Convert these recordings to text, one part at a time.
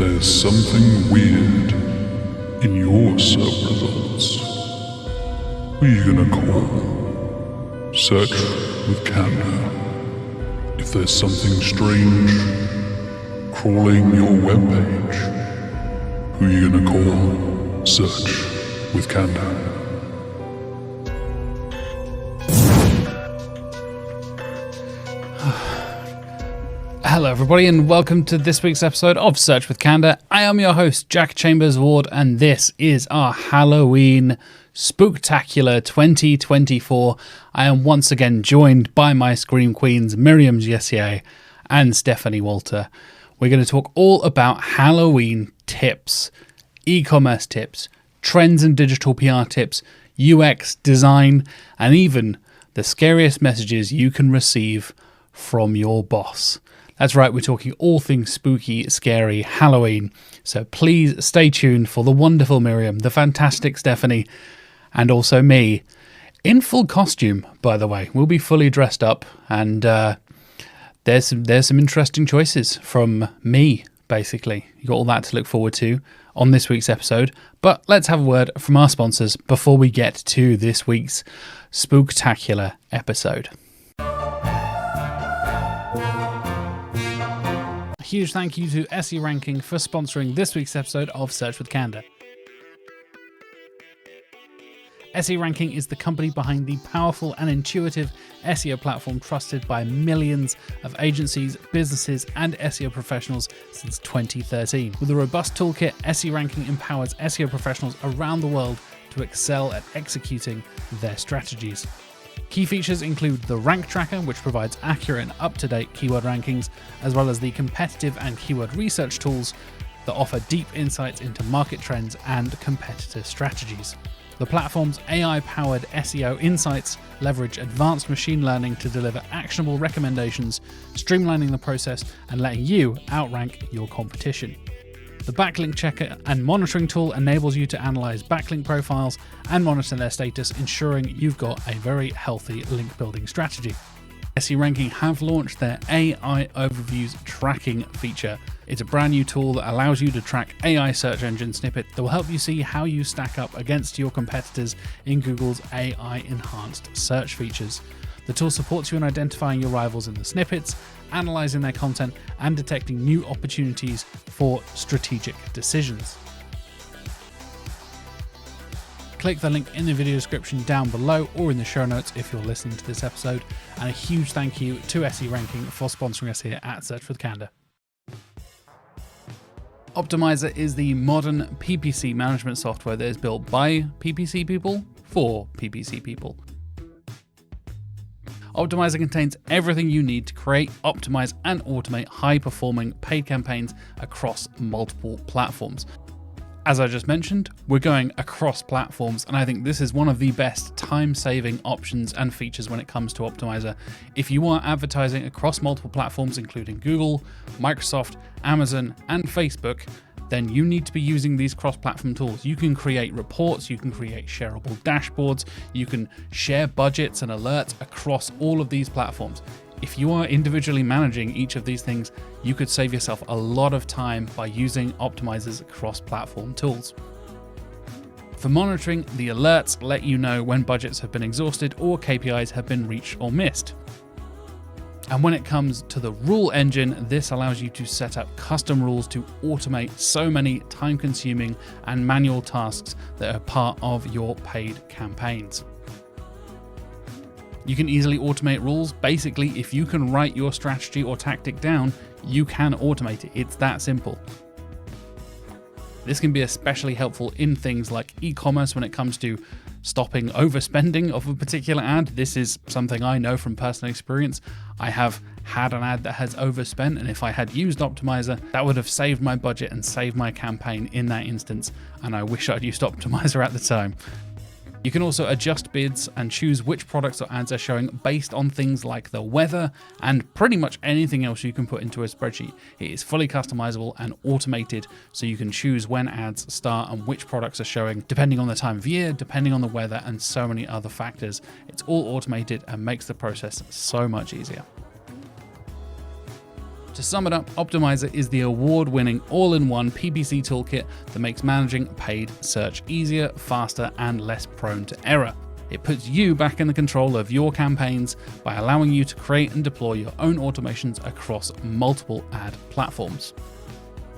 there's something weird in your search results, who are you gonna call? Search with Candour. If there's something strange crawling your webpage, who are you gonna call? Search with Candour. Hello everybody and welcome to this week's episode of Search with Candour. I am your host Jack Chambers Ward and this is our Halloween Spooktacular 2024. I am once again joined by my Scream Queens Myriam Jessier and Stéphanie Walter. We're going to talk all about Halloween tips, e-commerce tips, trends and digital PR tips, UX design, and even the scariest messages you can receive from your boss. That's right, we're talking all things spooky, scary, Halloween. So please stay tuned for the wonderful Myriam, the fantastic Stéphanie, and also me, in full costume, by the way. We'll be fully dressed up, and there's some interesting choices from me, basically. You got all that to look forward to on this week's episode. But let's have a word from our sponsors before we get to this week's Spooktacular episode. Huge thank you to SE Ranking for sponsoring this week's episode of Search with Candour. SE Ranking is the company behind the powerful and intuitive SEO platform trusted by millions of agencies, businesses, and SEO professionals since 2013. With a robust toolkit, SE Ranking empowers SEO professionals around the world to excel at executing their strategies. Key features include the Rank Tracker, which provides accurate and up-to-date keyword rankings, as well as the competitive and keyword research tools that offer deep insights into market trends and competitor strategies. The platform's AI-powered SEO insights leverage advanced machine learning to deliver actionable recommendations, streamlining the process and letting you outrank your competition. The Backlink Checker and Monitoring tool enables you to analyze backlink profiles and monitor their status, ensuring you've got a very healthy link building strategy. SE Ranking have launched their AI Overviews tracking feature. It's a brand new tool that allows you to track AI search engine snippet that will help you see how you stack up against your competitors in Google's AI enhanced search features. The tool supports you in identifying your rivals in the snippets, analyzing their content, and detecting new opportunities for strategic decisions. Click the link in the video description down below or in the show notes if you're listening to this episode. And a huge thank you to SE Ranking for sponsoring us here at Search with Candour. Optmyzr is the modern PPC management software that is built by PPC people for PPC people. Optmyzr contains everything you need to create, optimize, and automate high-performing paid campaigns across multiple platforms. As I just mentioned, we're going across platforms, and I think this is one of the best time-saving options and features when it comes to Optmyzr. If you are advertising across multiple platforms, including Google, Microsoft, Amazon, and Facebook, then you need to be using these cross-platform tools. You can create reports, you can create shareable dashboards, you can share budgets and alerts across all of these platforms. If you are individually managing each of these things, you could save yourself a lot of time by using Optmyzr's cross-platform tools. For monitoring, the alerts let you know when budgets have been exhausted or KPIs have been reached or missed. And when it comes to the rule engine, this allows you to set up custom rules to automate so many time-consuming and manual tasks that are part of your paid campaigns. You can easily automate rules. Basically, if you can write your strategy or tactic down, you can automate it. It's that simple. This can be especially helpful in things like e-commerce when it comes to stopping overspending of a particular ad. This is something I know from personal experience. I have had an ad that has overspent, and if I had used Optmyzr, that would have saved my budget and saved my campaign in that instance, and I wish I'd used Optmyzr at the time. You can also adjust bids and choose which products or ads are showing based on things like the weather and pretty much anything else you can put into a spreadsheet. It is fully customizable and automated, so you can choose when ads start and which products are showing depending on the time of year, depending on the weather, and so many other factors. It's all automated and makes the process so much easier. To sum it up, Optmyzr is the award-winning all-in-one PPC toolkit that makes managing paid search easier, faster, and less prone to error. It puts you back in the control of your campaigns by allowing you to create and deploy your own automations across multiple ad platforms.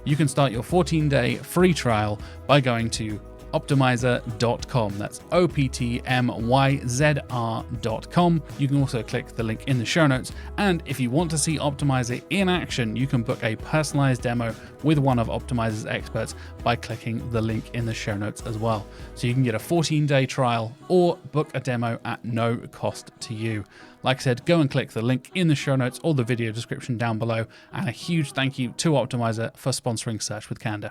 You can start your 14-day free trial by going to optmyzr.com. That's optmyzr.com. You can also click the link in the show notes. And if you want to see Optmyzr in action, you can book a personalized demo with one of Optmyzr's experts by clicking the link in the show notes as well. So you can get a 14-day trial or book a demo at no cost to you. Like I said, go and click the link in the show notes or the video description down below. And a huge thank you to Optmyzr for sponsoring Search with Candour.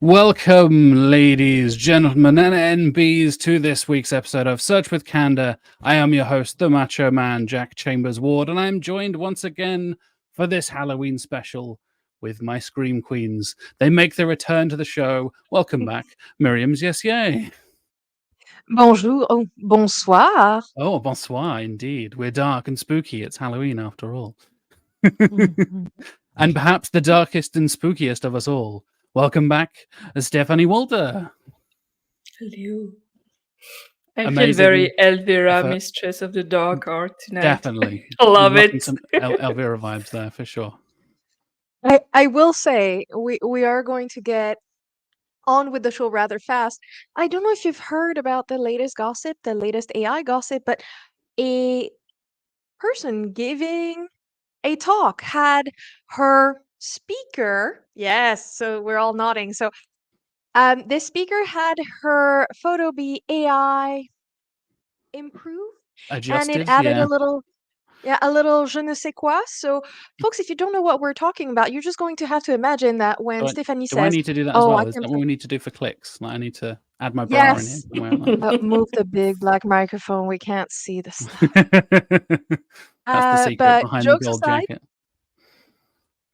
Welcome, ladies, gentlemen, and NBs, to this week's episode of Search with Candour. I am your host, the Macho Man, Jack Chambers Ward, and I'm joined once again for this Halloween special with my Scream Queens. They make their return to the show. Welcome back, Myriam Jessier. Bonjour, oh, bonsoir. Oh, bonsoir, indeed. We're dark and spooky. It's Halloween, after all. And perhaps the darkest and spookiest of us all. Welcome back, Stéphanie Walter. Hello. I Amazing. feel very Elvira, Mistress of the Dark Art tonight. Definitely. I love it. Some Elvira vibes there, for sure. I will say, we are going to get on with the show rather fast. I don't know if you've heard about the latest gossip, the latest AI gossip, but a person giving a talk had her speaker. Yes, so we're all nodding. So this speaker had her photo be AI improved, Adjusted, and it added yeah. a little je ne sais quoi. So, folks, if you don't know what we're talking about, you're just going to have to imagine that when Stéphanie do says, I need to do that as well? Is can that what we need to do for clicks? Like, I need to add my bra in here Yes. somewhere like that. Move the big black microphone. We can't see the stuff. That's the secret But behind the jokes gold aside, jacket.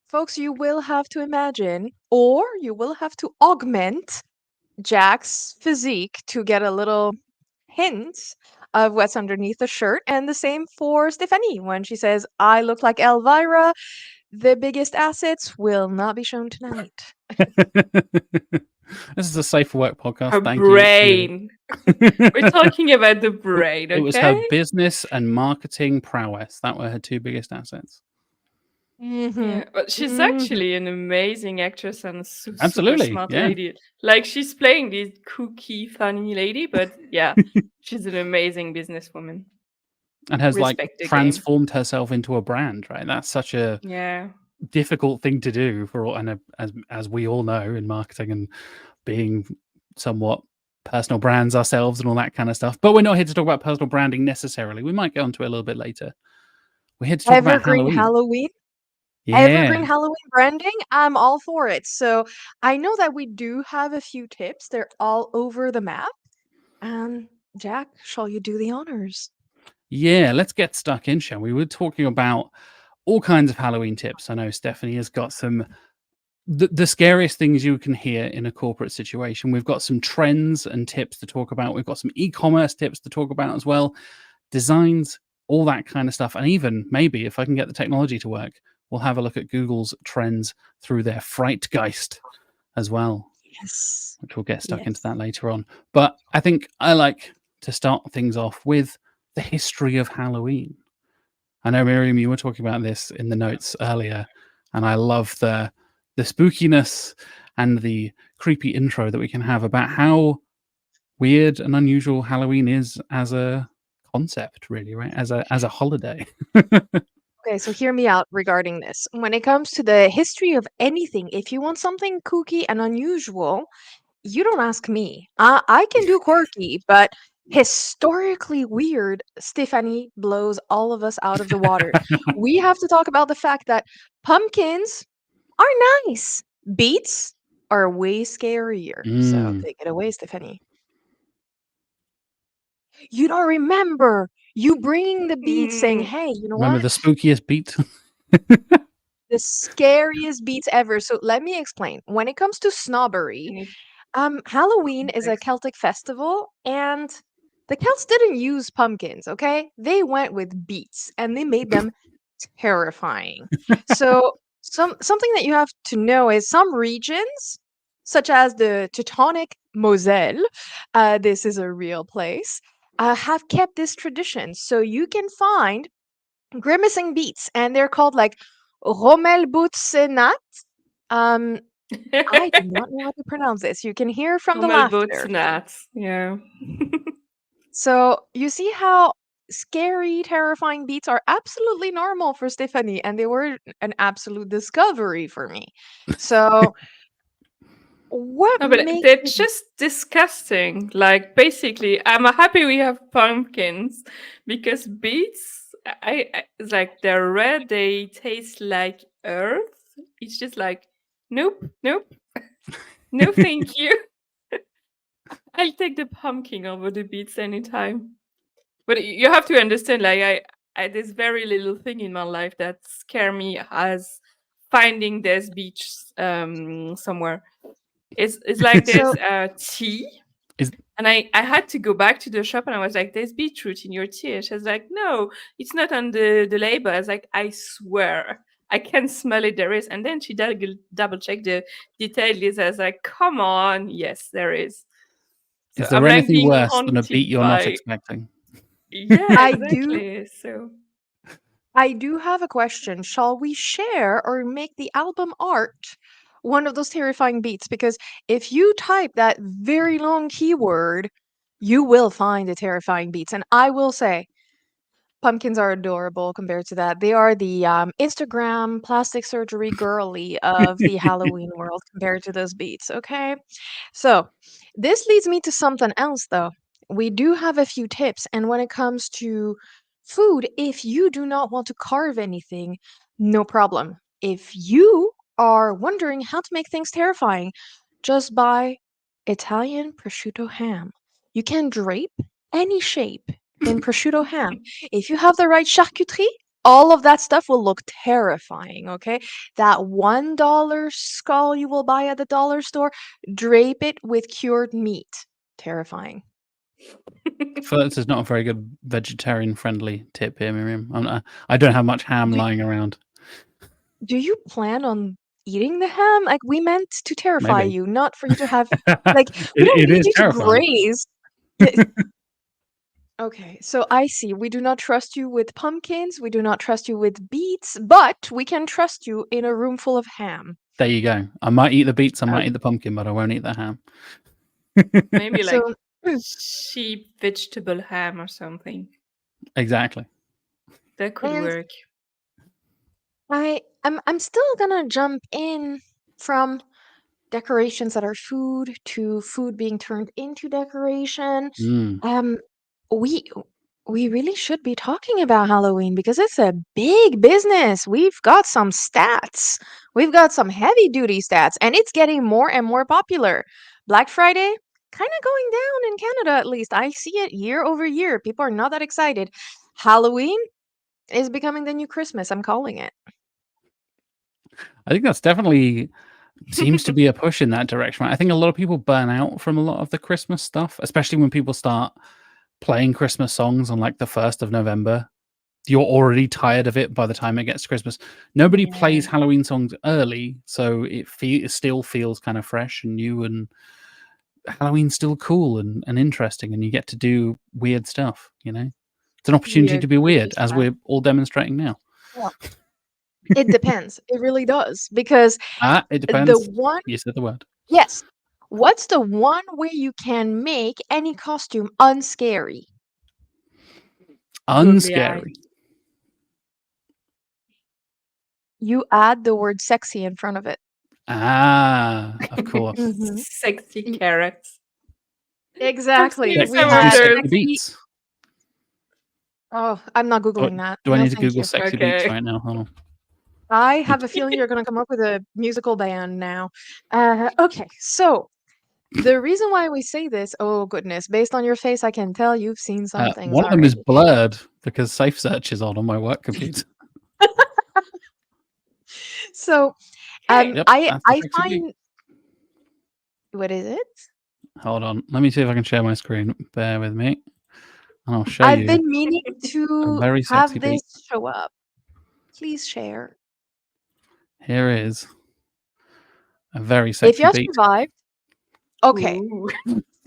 folks, you will have to imagine, or you will have to augment Jack's physique to get a little hint of what's underneath the shirt. And the same for Stéphanie when she says, I look like Elvira. The biggest assets will not be shown tonight. This is a safe for work podcast. Her Thank brain. you. We're talking about the brain, okay? It was her business and marketing prowess. That were her two biggest assets. Yeah, but she's actually an amazing actress and Absolutely, super smart yeah. lady. Like, she's playing this kooky, funny lady, but yeah, she's an amazing businesswoman. And has Respect the transformed herself into a brand, right? That's such a difficult thing to do for all, and as we all know in marketing and being somewhat personal brands ourselves and all that kind of stuff. But we're not here to talk about personal branding necessarily. We might get onto it a little bit later. We're here to talk about Halloween. Yeah. Evergreen Halloween branding, I'm all for it. So I know that we do have a few tips. They're all over the map. Jack, shall you do the honors? Yeah, let's get stuck in, shall we? We're talking about all kinds of Halloween tips. I know Stéphanie has got some the scariest things you can hear in a corporate situation. We've got some trends and tips to talk about. We've got some e-commerce tips to talk about as well. Designs, all that kind of stuff. And even maybe if I can get the technology to work, we'll have a look at Google's trends through their Frightgeist as well. Yes. Which we'll get stuck into that later on. But I think I like to start things off with the history of Halloween. I know, Myriam, you were talking about this in the notes earlier, and I love the spookiness and the creepy intro that we can have about how weird and unusual Halloween is as a concept, really, right? As a holiday. Okay, so hear me out regarding this. When it comes to the history of anything, if you want something kooky and unusual, you don't ask me. I can do quirky, but historically weird, Stéphanie blows all of us out of the water. We have to talk about the fact that pumpkins are nice. Beets are way scarier. So take it away, Stéphanie. You don't remember you bringing the beets saying, hey, you know remember what? the spookiest beet? The scariest beets ever. So let me explain. When it comes to snobbery, Halloween is a Celtic festival, and The Celts didn't use pumpkins, okay? They went with beets and they made them terrifying. So something that you have to know is some regions, such as the Teutonic Moselle, this is a real place, have kept this tradition. So you can find grimacing beets, and they're called like Rommelbutzenat. Um, I do not know how to pronounce this. You can hear from the laughter. Nuts. Yeah. So you see how scary, terrifying beats are absolutely normal for Stephanie, and they were an absolute discovery for me. So what No, but makes they're it just disgusting. Like, basically, I'm happy we have pumpkins because beets, it's like they're red, they taste like earth. It's just like, nope, nope, no, thank you. I'll take the pumpkin over the beets anytime. But you have to understand, like, I there's very little thing in my life that scare me as finding this beach somewhere. It's like so? there's tea, Is and I had to go back to the shop, and I was like, "There's beetroot in your tea." And she was like, "No, it's not on the label." I was like, "I swear, I can smell it. There is." And then she double checked the detail list. I was like, "Come on, yes, there is." So is there I'm like anything being worse than a beat haunted you're not by. expecting? Yeah, I do exactly. So I do have a question. Shall we share or make the album art one of those terrifying beats? Because if you type that very long keyword, you will find the terrifying beats. And I will say, pumpkins are adorable compared to that. They are the Instagram plastic surgery girly of the Halloween world compared to those beats, okay? So, this leads me to something else though. We do have a few tips, and when it comes to food, if you do not want to carve anything, no problem. If you are wondering how to make things terrifying, just buy Italian prosciutto ham. You can drape any shape in prosciutto ham. If you have the right charcuterie, all of that stuff will look terrifying, okay? That $1 skull you will buy at the dollar store, drape it with cured meat. Terrifying. I feel like this is not a very good vegetarian-friendly tip here, Miriam. I don't have much ham Do, lying around. do you plan on eating the ham? Like, we meant to terrify Maybe you, not for you to have, like, we don't it need is you to terrifying. graze. Okay, so I see. We do not trust you with pumpkins. We do not trust you with beets, but we can trust you in a room full of ham. There you go. I might eat the beets, I might Okay. eat the pumpkin, but I won't eat the ham. maybe like So mm, cheap vegetable ham or something. Exactly. That could and work. I'm still gonna jump in from decorations that are food to food being turned into decoration. Mm. Um, we we really should be talking about Halloween because it's a big business. We've got some stats. We've got some heavy duty stats, and it's getting more and more popular. Black Friday, kind of going down in Canada at least. I see it year over year. People are not that excited. Halloween is becoming the new Christmas. I'm calling it. I think that's definitely seems to be a push in that direction. I think a lot of people burn out from a lot of the Christmas stuff, especially when people start playing Christmas songs on like the 1st of November. You're already tired of it by the time it gets to Christmas. Nobody Yeah. plays Halloween songs early, so it still feels kind of fresh and new, and Halloween's still cool and interesting, and you get to do weird stuff, you know? It's an We opportunity to be agree weird, with as that. we're all demonstrating now. Well, it depends. It really does. Because It the depends. one, You said the word. yes, what's the one way you can make any costume unscary? Googly eye. Unscary. You add the word sexy in front of it. Of course. Hmm Sexy carrots. I've Exactly. seen We some Sexy, of had those. sexy sexy. beats. Oh, I'm not Googling that. Do I No, need to thank Google you. sexy beats Okay. right now? Hold on. I have a feeling you're going to come up with a musical band now. Okay, so the reason why we say this, oh goodness, based on your face, I can tell you've seen some things One of them is already. blurred because Safe Search is on my work computer. So, Hey, Yep, I that's a I sexy beat. find what is it? Hold on. Let me see if I can share my screen. Bear with me. and I'll show I've you been meaning a to very sexy have this beat. show up. Please share. Here is a very If sexy you beat. survived, okay. Ooh.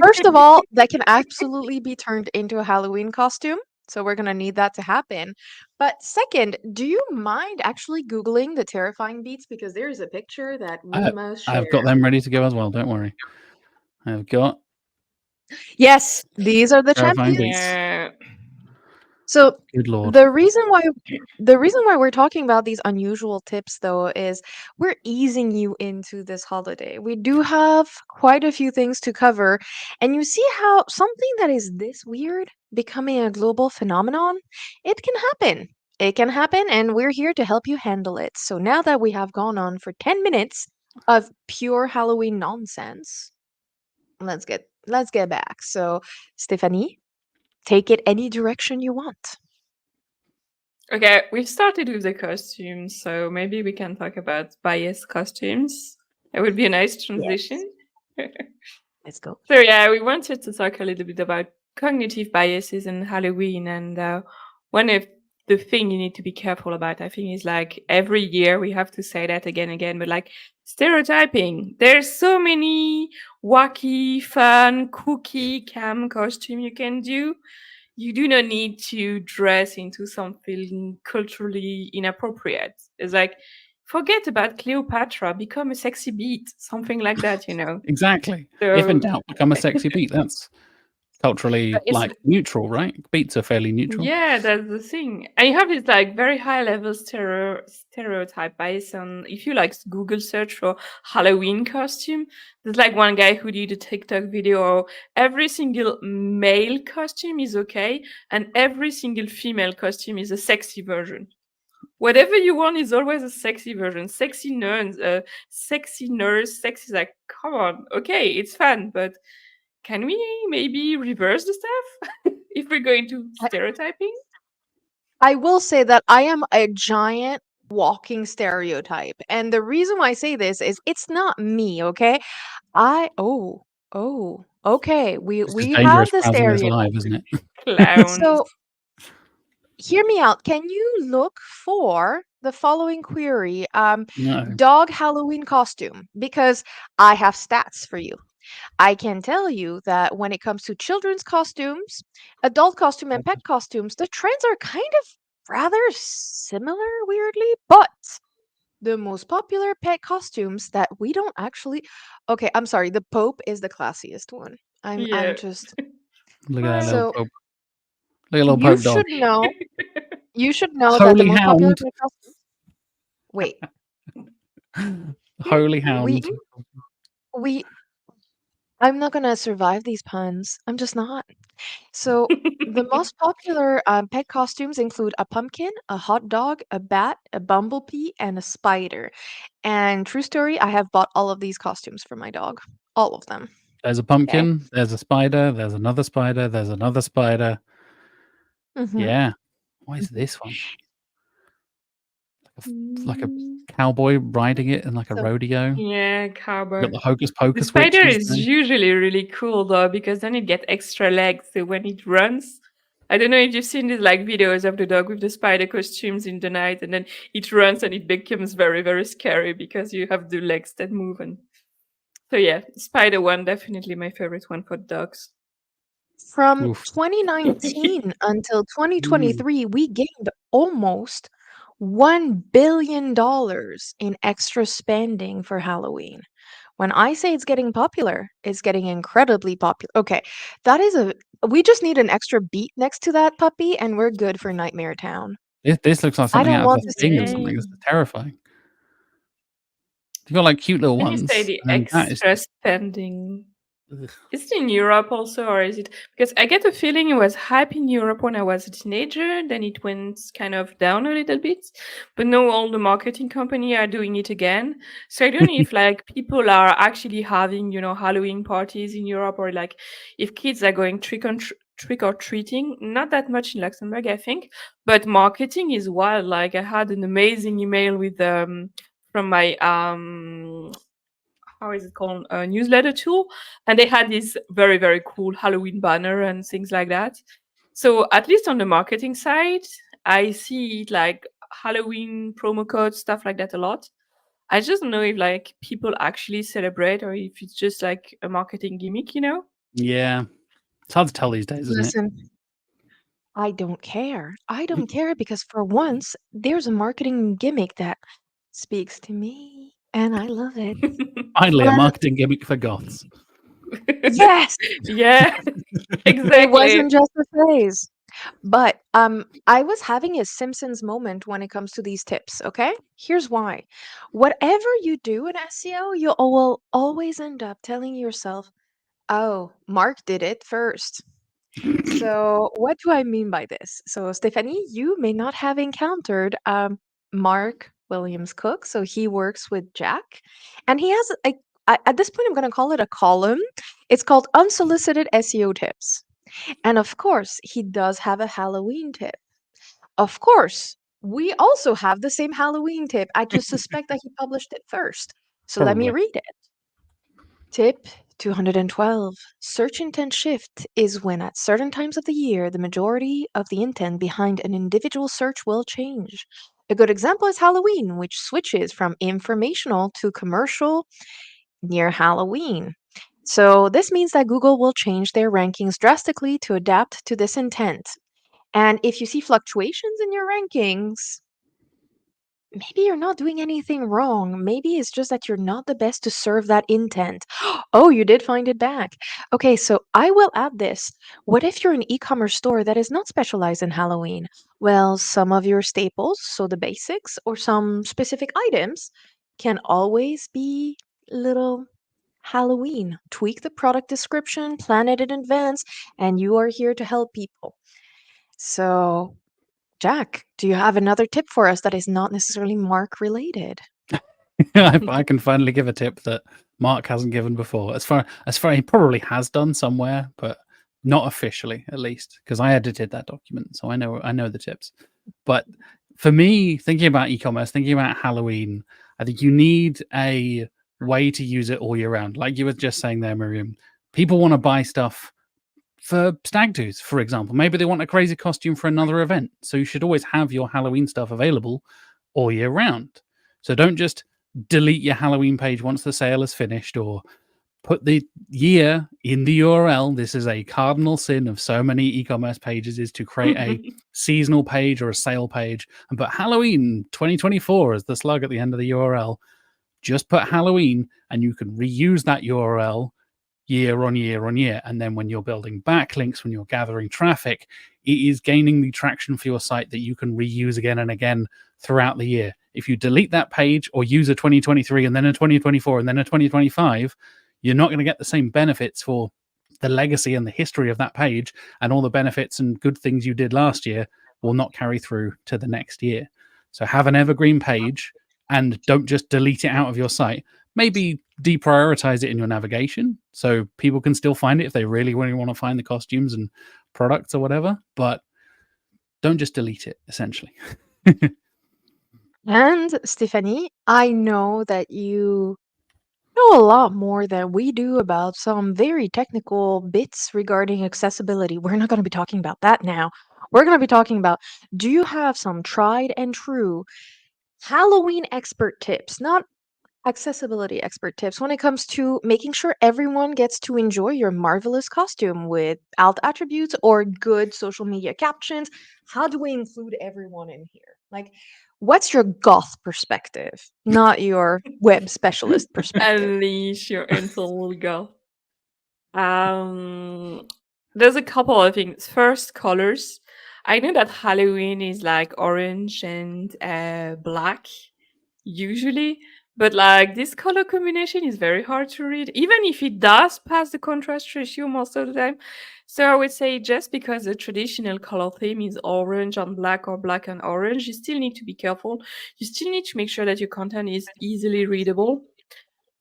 First of all, that can absolutely be turned into a Halloween costume. So we're gonna need that to happen. But second, do you mind actually Googling the terrifying beats? Because there is a picture that we must I've got share. them ready to go as well. Don't worry. I've got Yes, these are the terrifying champions. beats. Yeah. So Good lord. the reason why we're talking about these unusual tips though is we're easing you into this holiday. We do have quite a few things to cover, and you see how something that is this weird becoming a global phenomenon, it can happen. It can happen, and we're here to help you handle it. So now that we have gone on for 10 minutes of pure Halloween nonsense, let's get back. So, Stephanie, take it any direction you want. Okay, we've started with the costumes, so maybe we can talk about bias costumes. It would be a nice Yes. transition. Let's go. So yeah, we wanted to talk a little bit about cognitive biases and Halloween, and one of the thing you need to be careful about, I think, is like every year we have to say that again and again, but like stereotyping. There's so many wacky, fun, cookie cam costume you can do. You do not need to dress into something culturally inappropriate. It's like forget about Cleopatra, become a sexy beat, something like that, you know. Exactly. If in So doubt, become a sexy beat. That's culturally it's like neutral, right? Beats are fairly neutral. yeah, that's the thing. And you have this like very high level stereotype based on if you like Google search for Halloween costume, there's like one guy who did a TikTok video. Every single male costume is okay, and every single female costume is a sexy version. Whatever you want is always a sexy version. Sexy nuns, sexy nurse, sexy like come on, okay, it's fun, but can we maybe reverse the stuff if we're going to I, stereotyping? I will say that I am a giant walking stereotype. And the reason why I say this is it's not me, okay? I okay. We This is we have dangerous the browsing this stereotype. live, isn't it? Clowns. So hear me out. Can you look for the following query? No. Dog Halloween costume, because I have stats for you. I can tell you that when it comes to children's costumes, adult costume, and pet costumes, the trends are kind of rather similar, weirdly, but the most popular pet costumes that we don't actually. Okay, I'm sorry, the Pope is the classiest one. I'm Yeah. just. Look at that little So Pope. Look at little you Pope dog. should know, you should know that the Holy most popular hound. pet costumes. Wait, Holy we hound. we I'm not gonna survive these puns. I'm just not. So the most popular pet costumes include a pumpkin, a hot dog, a bat, a bumblebee, and a spider. And true story, I have bought all of these costumes for my dog. All of them. There's a Okay. pumpkin. There's a spider. There's another spider. There's another spider. Mm-hmm. Yeah. What is this one? Like a Mm, cowboy riding it in like a So rodeo. Yeah, Got cowboy. the hocus The pocus spider witches is there. usually really cool though, because then it gets extra legs. So when it runs, I don't know if you've seen these like videos of the dog with the spider costumes in the night, and then it runs and it becomes very, very scary because you have the legs that move. And so yeah, spider one definitely my favorite one for dogs. from Oof. 2019 until Mm. 2023, we gained almost $1 billion in extra spending for Halloween. When I say it's getting popular, it's getting incredibly popular. Okay, that is a. We just need an extra beat next to that puppy, and we're good for Nightmare Town. This looks like I something don't out of want The to Thing or see. something. Yay. This is terrifying. You've got like cute little When you say ones, the and then that is extra just spending, ugh. is it in Europe also, or is it because I get a feeling it was hype in Europe when I was a teenager, then it went kind of down a little bit, but now all the marketing company are doing it again. So I don't know if like people are actually having, you know, Halloween parties in Europe, or like if kids are going trick or treating. Not that much in Luxembourg, I think, but marketing is wild. Like I had an amazing email with from my how is it called, a newsletter tool, and they had this very, very cool Halloween banner and things like that. So at least on the marketing side, I see like Halloween promo codes, stuff like that a lot. I just don't know if like people actually celebrate or if it's just like a marketing gimmick, you know? Yeah, it's hard to tell these days, isn't it? Listen, I don't care. I don't care because for once, there's a marketing gimmick that speaks to me, and I love it. Finally, a Well, marketing gimmick for goths. yes, Yeah, it exactly. wasn't just a phrase. But I was having a Simpsons moment when it comes to these tips, okay? Here's why. Whatever you do in SEO, you will always end up telling yourself, "Oh, Mark did it first." So, what do I mean by this? So, Stephanie, you may not have encountered Mark Williams Cook. So, he works with Jack, and he has at this point, I'm going to call it a column. It's called Unsolicited SEO Tips. And of course, he does have a Halloween tip. Of course, we also have the same Halloween tip. I just suspect that he published it first. So, let me Probably. read it. Tip 212. Search intent shift is when at certain times of the year the majority of the intent behind an individual search will change. A good example is Halloween, which switches from informational to commercial near Halloween. So, this means that Google will change their rankings drastically to adapt to this intent. And if you see fluctuations in your rankings, maybe you're not doing anything wrong. Maybe it's just that you're not the best to serve that intent. Oh, you did find it back. Okay, so I will add this. What if you're an e commerce store that is not specialized in Halloween? Well, some of your staples, so the basics, or some specific items can always be little Halloween. Tweak the product description, plan it in advance, and you are here to help people. So, Jack, do you have another tip for us that is not necessarily Mark related? I can finally give a tip that Mark hasn't given before. As far he probably has done somewhere, but not officially, at least, because I edited that document, so I know the tips. But for me, thinking about e-commerce, thinking about Halloween, I think you need a way to use it all year round. Like you were just saying there, Miriam, people want to buy stuff for stag do's, for example. Maybe they want a crazy costume for another event. So you should always have your Halloween stuff available all year round. So don't just delete your Halloween page once the sale is finished or put the year in the URL. This is a cardinal sin of so many e-commerce pages, is to create a seasonal page or a sale page and put Halloween 2024 as the slug at the end of the URL. Just put Halloween and you can reuse that URL year on year on year. And then when you're building backlinks, when you're gathering traffic, it is gaining the traction for your site that you can reuse again and again throughout the year. If you delete that page or use a 2023 and then a 2024 and then a 2025, you're not going to get the same benefits for the legacy and the history of that page, and all the benefits and good things you did last year will not carry through to the next year. So have an evergreen page and don't just delete it out of your site. Maybe deprioritize it in your navigation so people can still find it if they really want to find the costumes and products or whatever, but don't just delete it, essentially. And Stephanie, I know that you know a lot more than we do about some very technical bits regarding accessibility. We're not going to be talking about that now. We're going to be talking about, do you have some tried and true Halloween expert tips, not accessibility expert tips, when it comes to making sure everyone gets to enjoy your marvelous costume with alt attributes or good social media captions? How do we include everyone in here? Like, what's your goth perspective, not your web specialist perspective? Unleash your internal girl. Um, there's a couple of things. First, colors. I know that Halloween is like orange and black usually, but like this color combination is very hard to read, even if it does pass the contrast ratio most of the time. So I would say just because the traditional color theme is orange on black or black and orange, you still need to be careful. You still need to make sure that your content is easily readable.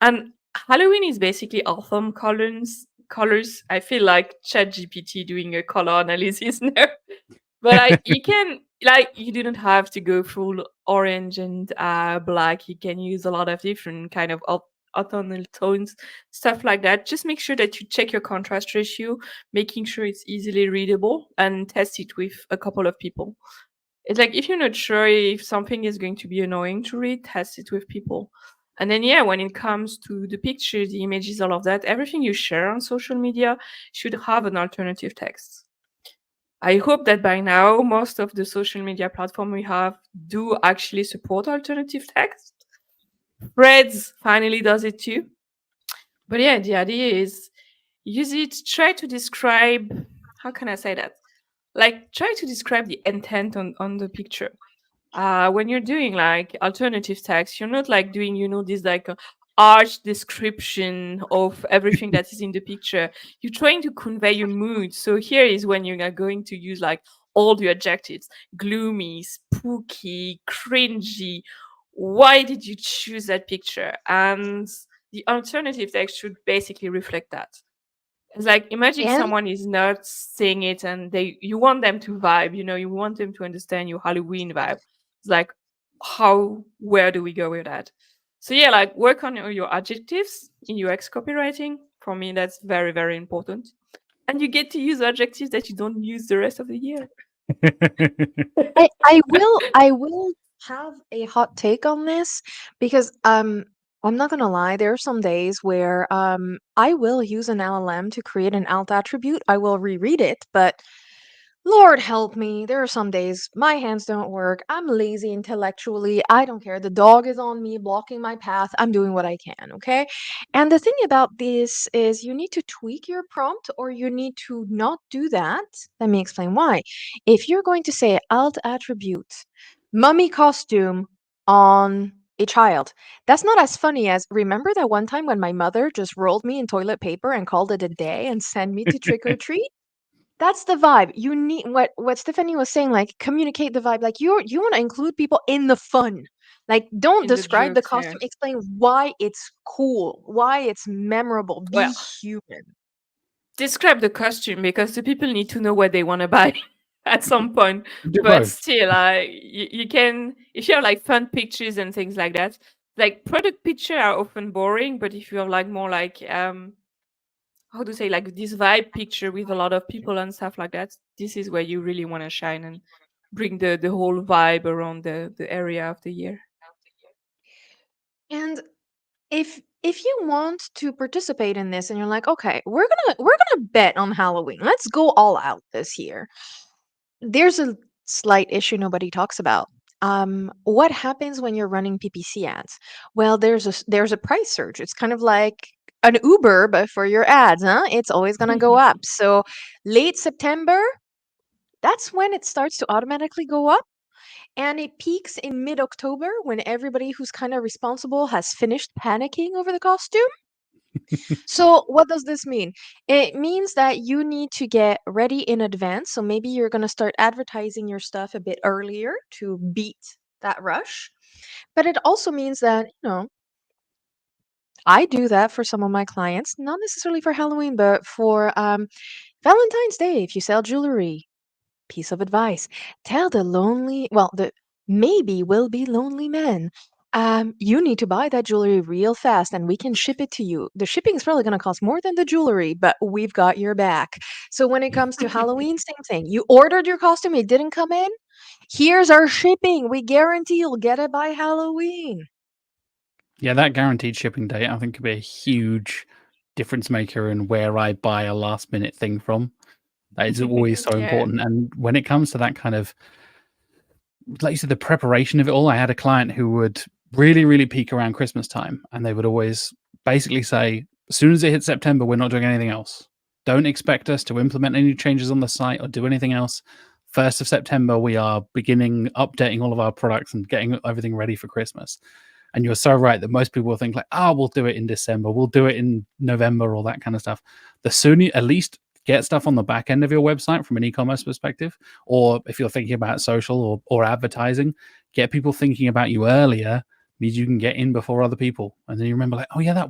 And Halloween is basically autumn colors. Colors. I feel like ChatGPT doing a color analysis now. But you can you didn't have to go full orange and black. You can use a lot of different kind of autumnal tones, stuff like that. Just make sure that you check your contrast ratio, making sure it's easily readable, and test it with a couple of people. It's like if you're not sure if something is going to be annoying to read, test it with people. And then, yeah, when it comes to the pictures, the images, all of that, everything you share on social media should have an alternative text. I hope that by now most of the social media platform we have do actually support alternative text. Threads finally does it too. But yeah, the idea is use it, try to describe, how can I say that? Like try to describe the intent on the picture. When you're doing like alternative text, you're not like doing, this like arch description of everything that is in the picture. You're trying to convey your mood. So here is when you are going to use like all the adjectives: gloomy, spooky, cringy. Why did you choose that picture? And the alternative text should basically reflect that. It's like imagine And someone is not seeing it and you want them to vibe, you want them to understand your Halloween vibe. It's like where do we go with that? So yeah, like work on your adjectives in UX copywriting. For me, that's very, very important. And you get to use adjectives that you don't use the rest of the year. I will have a hot take on this because I'm not gonna lie, there are some days where I will use an LLM to create an alt attribute. I will reread it, but Lord help me, there are some days my hands don't work. I'm lazy intellectually. I don't care. The dog is on me, blocking my path. I'm doing what I can, okay? And the thing about this is you need to tweak your prompt or you need to not do that. Let me explain why. If you're going to say alt attribute, mummy costume on a child, that's not as funny as remember that one time when my mother just rolled me in toilet paper and called it a day and sent me to trick or treat? That's the vibe. You need what Stephanie was saying, like communicate the vibe. Like you want to include people in the fun. Like don't In the describe the jokes, yeah. costume, explain why it's cool, why it's memorable. Be Well, human. describe the costume because the people need to know what they want to buy at some point. Do But both. still, you can, if you have like fun pictures and things like that. Like product picture are often boring, but if you have like more like how to say, like this vibe picture with a lot of people and stuff like that, this is where you really want to shine and bring the whole vibe around the area of the year. And if you want to participate in this and you're like, okay, we're gonna bet on Halloween. Let's go all out this year. There's a slight issue nobody talks about. What happens when you're running PPC ads? Well, there's a price surge. It's kind of like an Uber, but for your ads, huh? It's always gonna go up. So late September, that's when it starts to automatically go up. And it peaks in mid October when everybody who's kind of responsible has finished panicking over the costume. So, what does this mean? It means that you need to get ready in advance. So, maybe you're going to start advertising your stuff a bit earlier to beat that rush. But it also means that, I do that for some of my clients, not necessarily for Halloween, but for Valentine's Day. If you sell jewelry, piece of advice: tell the the maybe will be lonely men. You need to buy that jewelry real fast and we can ship it to you. The shipping is probably going to cost more than the jewelry, but we've got your back. So when it comes to Halloween, same thing. You ordered your costume, it didn't come in. Here's our shipping. We guarantee you'll get it by Halloween. Yeah, that guaranteed shipping date, I think, could be a huge difference maker in where I buy a last minute thing from. That is always so Yeah. important. And when it comes to that kind of, like you said, the preparation of it all, I had a client who would really, really peak around Christmas time. And they would always basically say, as soon as it hits September, we're not doing anything else. Don't expect us to implement any changes on the site or do anything else. 1st of September, we are beginning updating all of our products and getting everything ready for Christmas. And you're so right that most people will think like, oh, we'll do it in December, we'll do it in November, all that kind of stuff. The sooner, at least get stuff on the back end of your website from an e-commerce perspective, or if you're thinking about social or advertising, get people thinking about you earlier, means you can get in before other people. And then you remember like, oh yeah,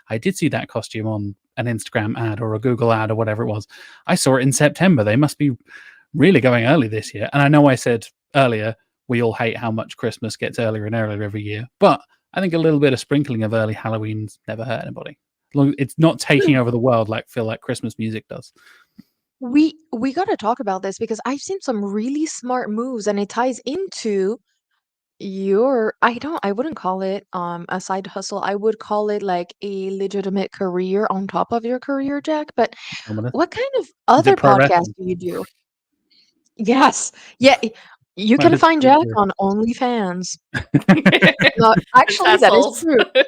I did see that costume on an Instagram ad or a Google ad or whatever it was. I saw it in September. They must be really going early this year. And I know I said earlier, we all hate how much Christmas gets earlier and earlier every year, but I think a little bit of sprinkling of early Halloween's never hurt anybody. As long as it's not taking over the world like feel like Christmas music does. We got to talk about this because I've seen some really smart moves, and it ties into your I wouldn't call it a side hustle. I would call it like a legitimate career on top of your career, Jack. But Ominous. what kind of Is it other pro podcasts wrestling? do you do? Yes. Yeah, you Well, can it's find pretty Jack good. on OnlyFans. No, actually, that is Tassels. true.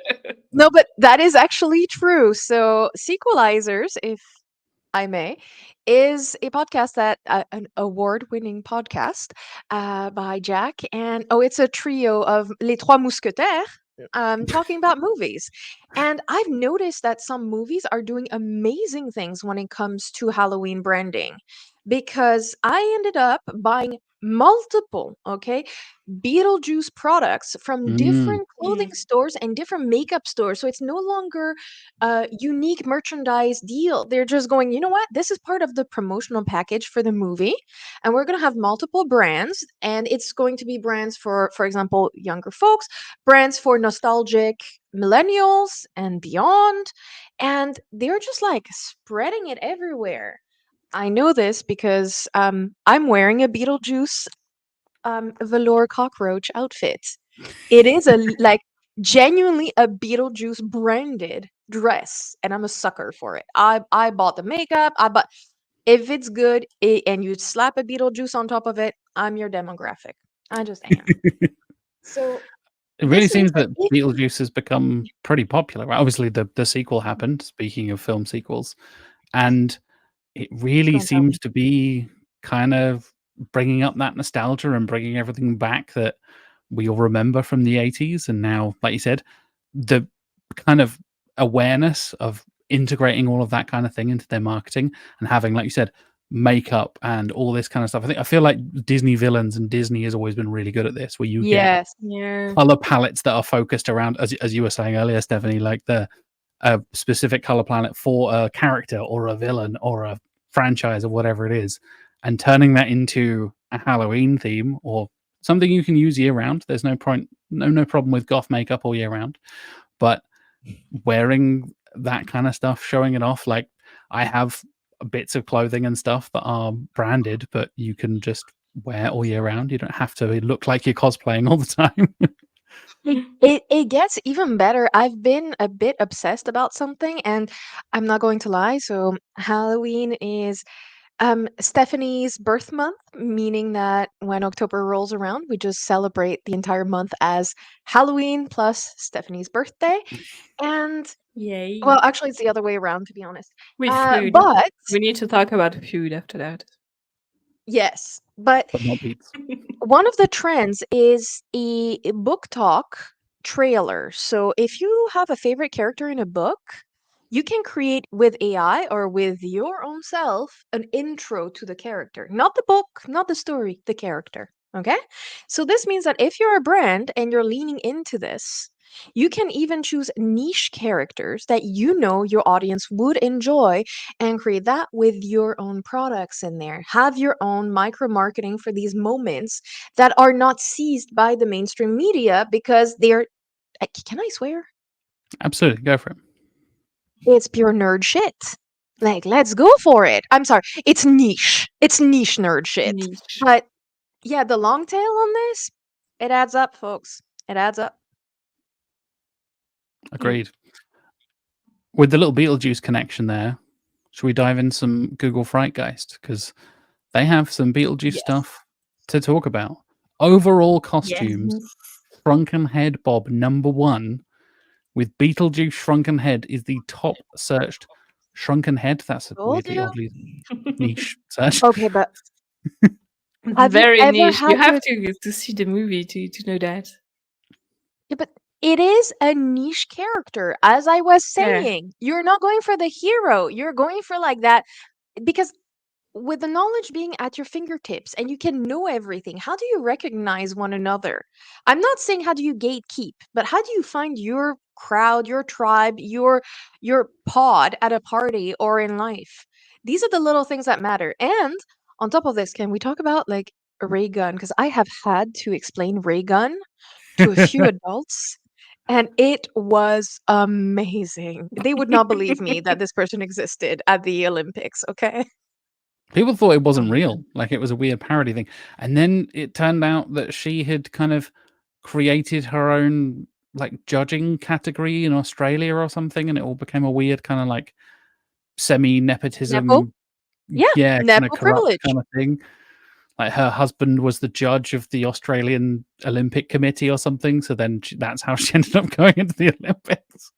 No, but that is actually true. So, Sequelizers, if I may, is a podcast that an award-winning podcast by Jack, and oh, it's a trio of Les Trois Mousquetaires. Talking about movies. And I've noticed that some movies are doing amazing things when it comes to Halloween branding because I ended up buying multiple, okay, Beetlejuice products from Mm. different clothing stores and different makeup stores. So it's no longer a unique merchandise deal. They're just going, you know what? This is part of the promotional package for the movie. And we're going to have multiple brands. And it's going to be brands for example, younger folks, brands for nostalgic millennials and beyond. And they're just like spreading it everywhere. I know this because I'm wearing a Beetlejuice velour cockroach outfit. It is like genuinely a Beetlejuice branded dress, and I'm a sucker for it. I bought the makeup. I bought if it's good and you slap a Beetlejuice on top of it, I'm your demographic. I just am. So It really this means seems that that if Beetlejuice has become pretty popular. Right? Obviously, the sequel happened. Speaking of film sequels, and it really don't tell seems me. to be kind of bringing up that nostalgia and bringing everything back that we all remember from the 80s. And now, like you said, the kind of awareness of integrating all of that kind of thing into their marketing and having, like you said, makeup and all this kind of stuff. I feel like Disney villains and Disney has always been really good at this, where you get Yes. Yeah. color palettes that are focused around, as you were saying earlier, Stephanie, like a specific color palette for a character or a villain or a franchise or whatever it is, and turning that into a Halloween theme or something you can use year round. There's no point, no problem with goth makeup all year round, but wearing that kind of stuff, showing it off. Like I have bits of clothing and stuff that are branded, but you can just wear all year round. You don't have to look like you're cosplaying all the time. It gets even better. I've been a bit obsessed about something, and I'm not going to lie. So Halloween is Stephanie's birth month, meaning that when October rolls around, we just celebrate the entire month as Halloween plus Stephanie's birthday. And Yay. well, actually, it's the other way around, to be honest. With food. But We need to talk about food after that. yes, but But not beats. one of the trends is a book talk trailer. So if you have a favorite character in a book, you can create with AI or with your own self an intro to the character. Not the book, not the story, the character. Okay? So this means that if you're a brand and you're leaning into this, you can even choose niche characters that you know your audience would enjoy and create that with your own products in there. Have your own micro marketing for these moments that are not seized by the mainstream media because they're. Can I swear? Absolutely, go for it. It's pure nerd shit. Like, let's go for it. I'm sorry. It's niche. It's niche nerd shit. Niche. But yeah, the long tail on this, it adds up, folks. It adds up. Agreed. With the little Beetlejuice connection there, should we dive in some Google Frightgeist? Because they have some Beetlejuice Yes. stuff to talk about. Overall Yes. costumes, Shrunken Head Bob #1 with Beetlejuice Shrunken Head is the top searched Shrunken Head. That's a Told weirdly, you. oddly niche search. Okay, but It's have you very ever niche. You had have to? to see the movie to know that. Yeah, but it is a niche character. As I was Yeah. saying, you're not going for the hero. You're going for like that because with the knowledge being at your fingertips and you can know everything, how do you recognize one another? I'm not saying how do you gatekeep, but how do you find your crowd, your tribe, your pod at a party or in life? These are the little things that matter. And on top of this, can we talk about like a ray gun? Because I have had to explain ray gun to a few adults. And it was amazing. They would not believe me that this person existed at the Olympics, okay? People thought it wasn't real, like it was a weird parody thing. And then it turned out that she had kind of created her own like judging category in Australia or something, and it all became a weird kind of like Nepo? semi-nepotism, Yeah, yeah, kind of Nepo corrupt privilege. kind of thing. Like her husband was the judge of the Australian Olympic Committee or something, so then that's how she ended up going into the Olympics.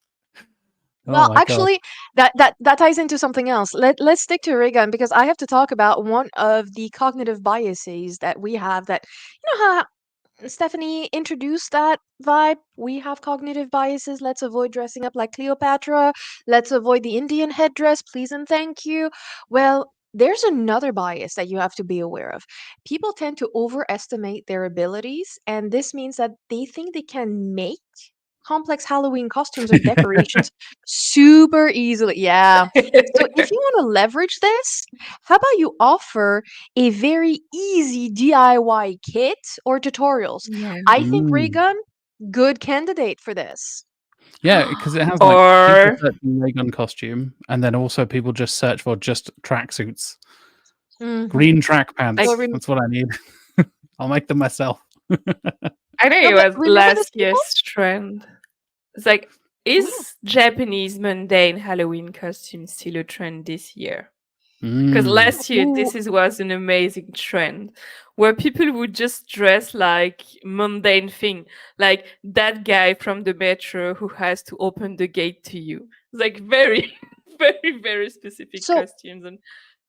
Well, Oh my god. actually, that ties into something else. Let's stick to Reagan because I have to talk about one of the cognitive biases that we have that how Stephanie introduced that vibe. We have cognitive biases. Let's avoid dressing up like Cleopatra. Let's avoid the Indian headdress, please and thank you. Well, there's another bias that you have to be aware of. People tend to overestimate their abilities, and this means that they think they can make complex Halloween costumes or decorations super easily. Yeah. So if you want to leverage this, how about you offer a very easy DIY kit or tutorials? Yeah. I think Mm. Raygun, good candidate for this. Yeah, because it has like people Or searching ray gun costume, and then also people just search for just tracksuits, green track pants. like Well, That's what I need. I'll make them myself. I think no, it but was remember this, last people? year's trend. It's like, Mm. is Japanese mundane Halloween costume still a trend this year? Because Mm. last year, Ooh, was an amazing trend where people would just dress like mundane thing, like that guy from the metro who has to open the gate to you. It's like very, very, very specific so costumes. And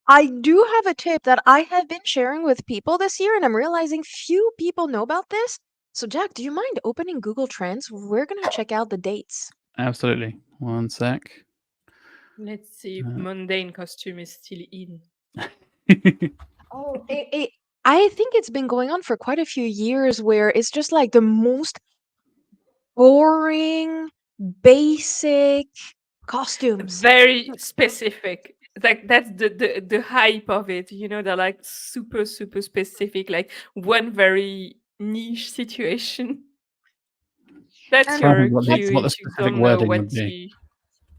I do have a tip that I have been sharing with people this year, and I'm realizing few people know about this. So, Jack, do you mind opening Google Trends? We're gonna check out the dates. Absolutely. One sec. let's see if mundane costume is still in. Oh, I think it's been going on for quite a few years where it's just like the most boring, basic costumes. Very specific. Like that's the hype of it. They're like super, super specific, like one very niche situation. That's And Trying to your think let's cue what the if you specific don't know wording what would be.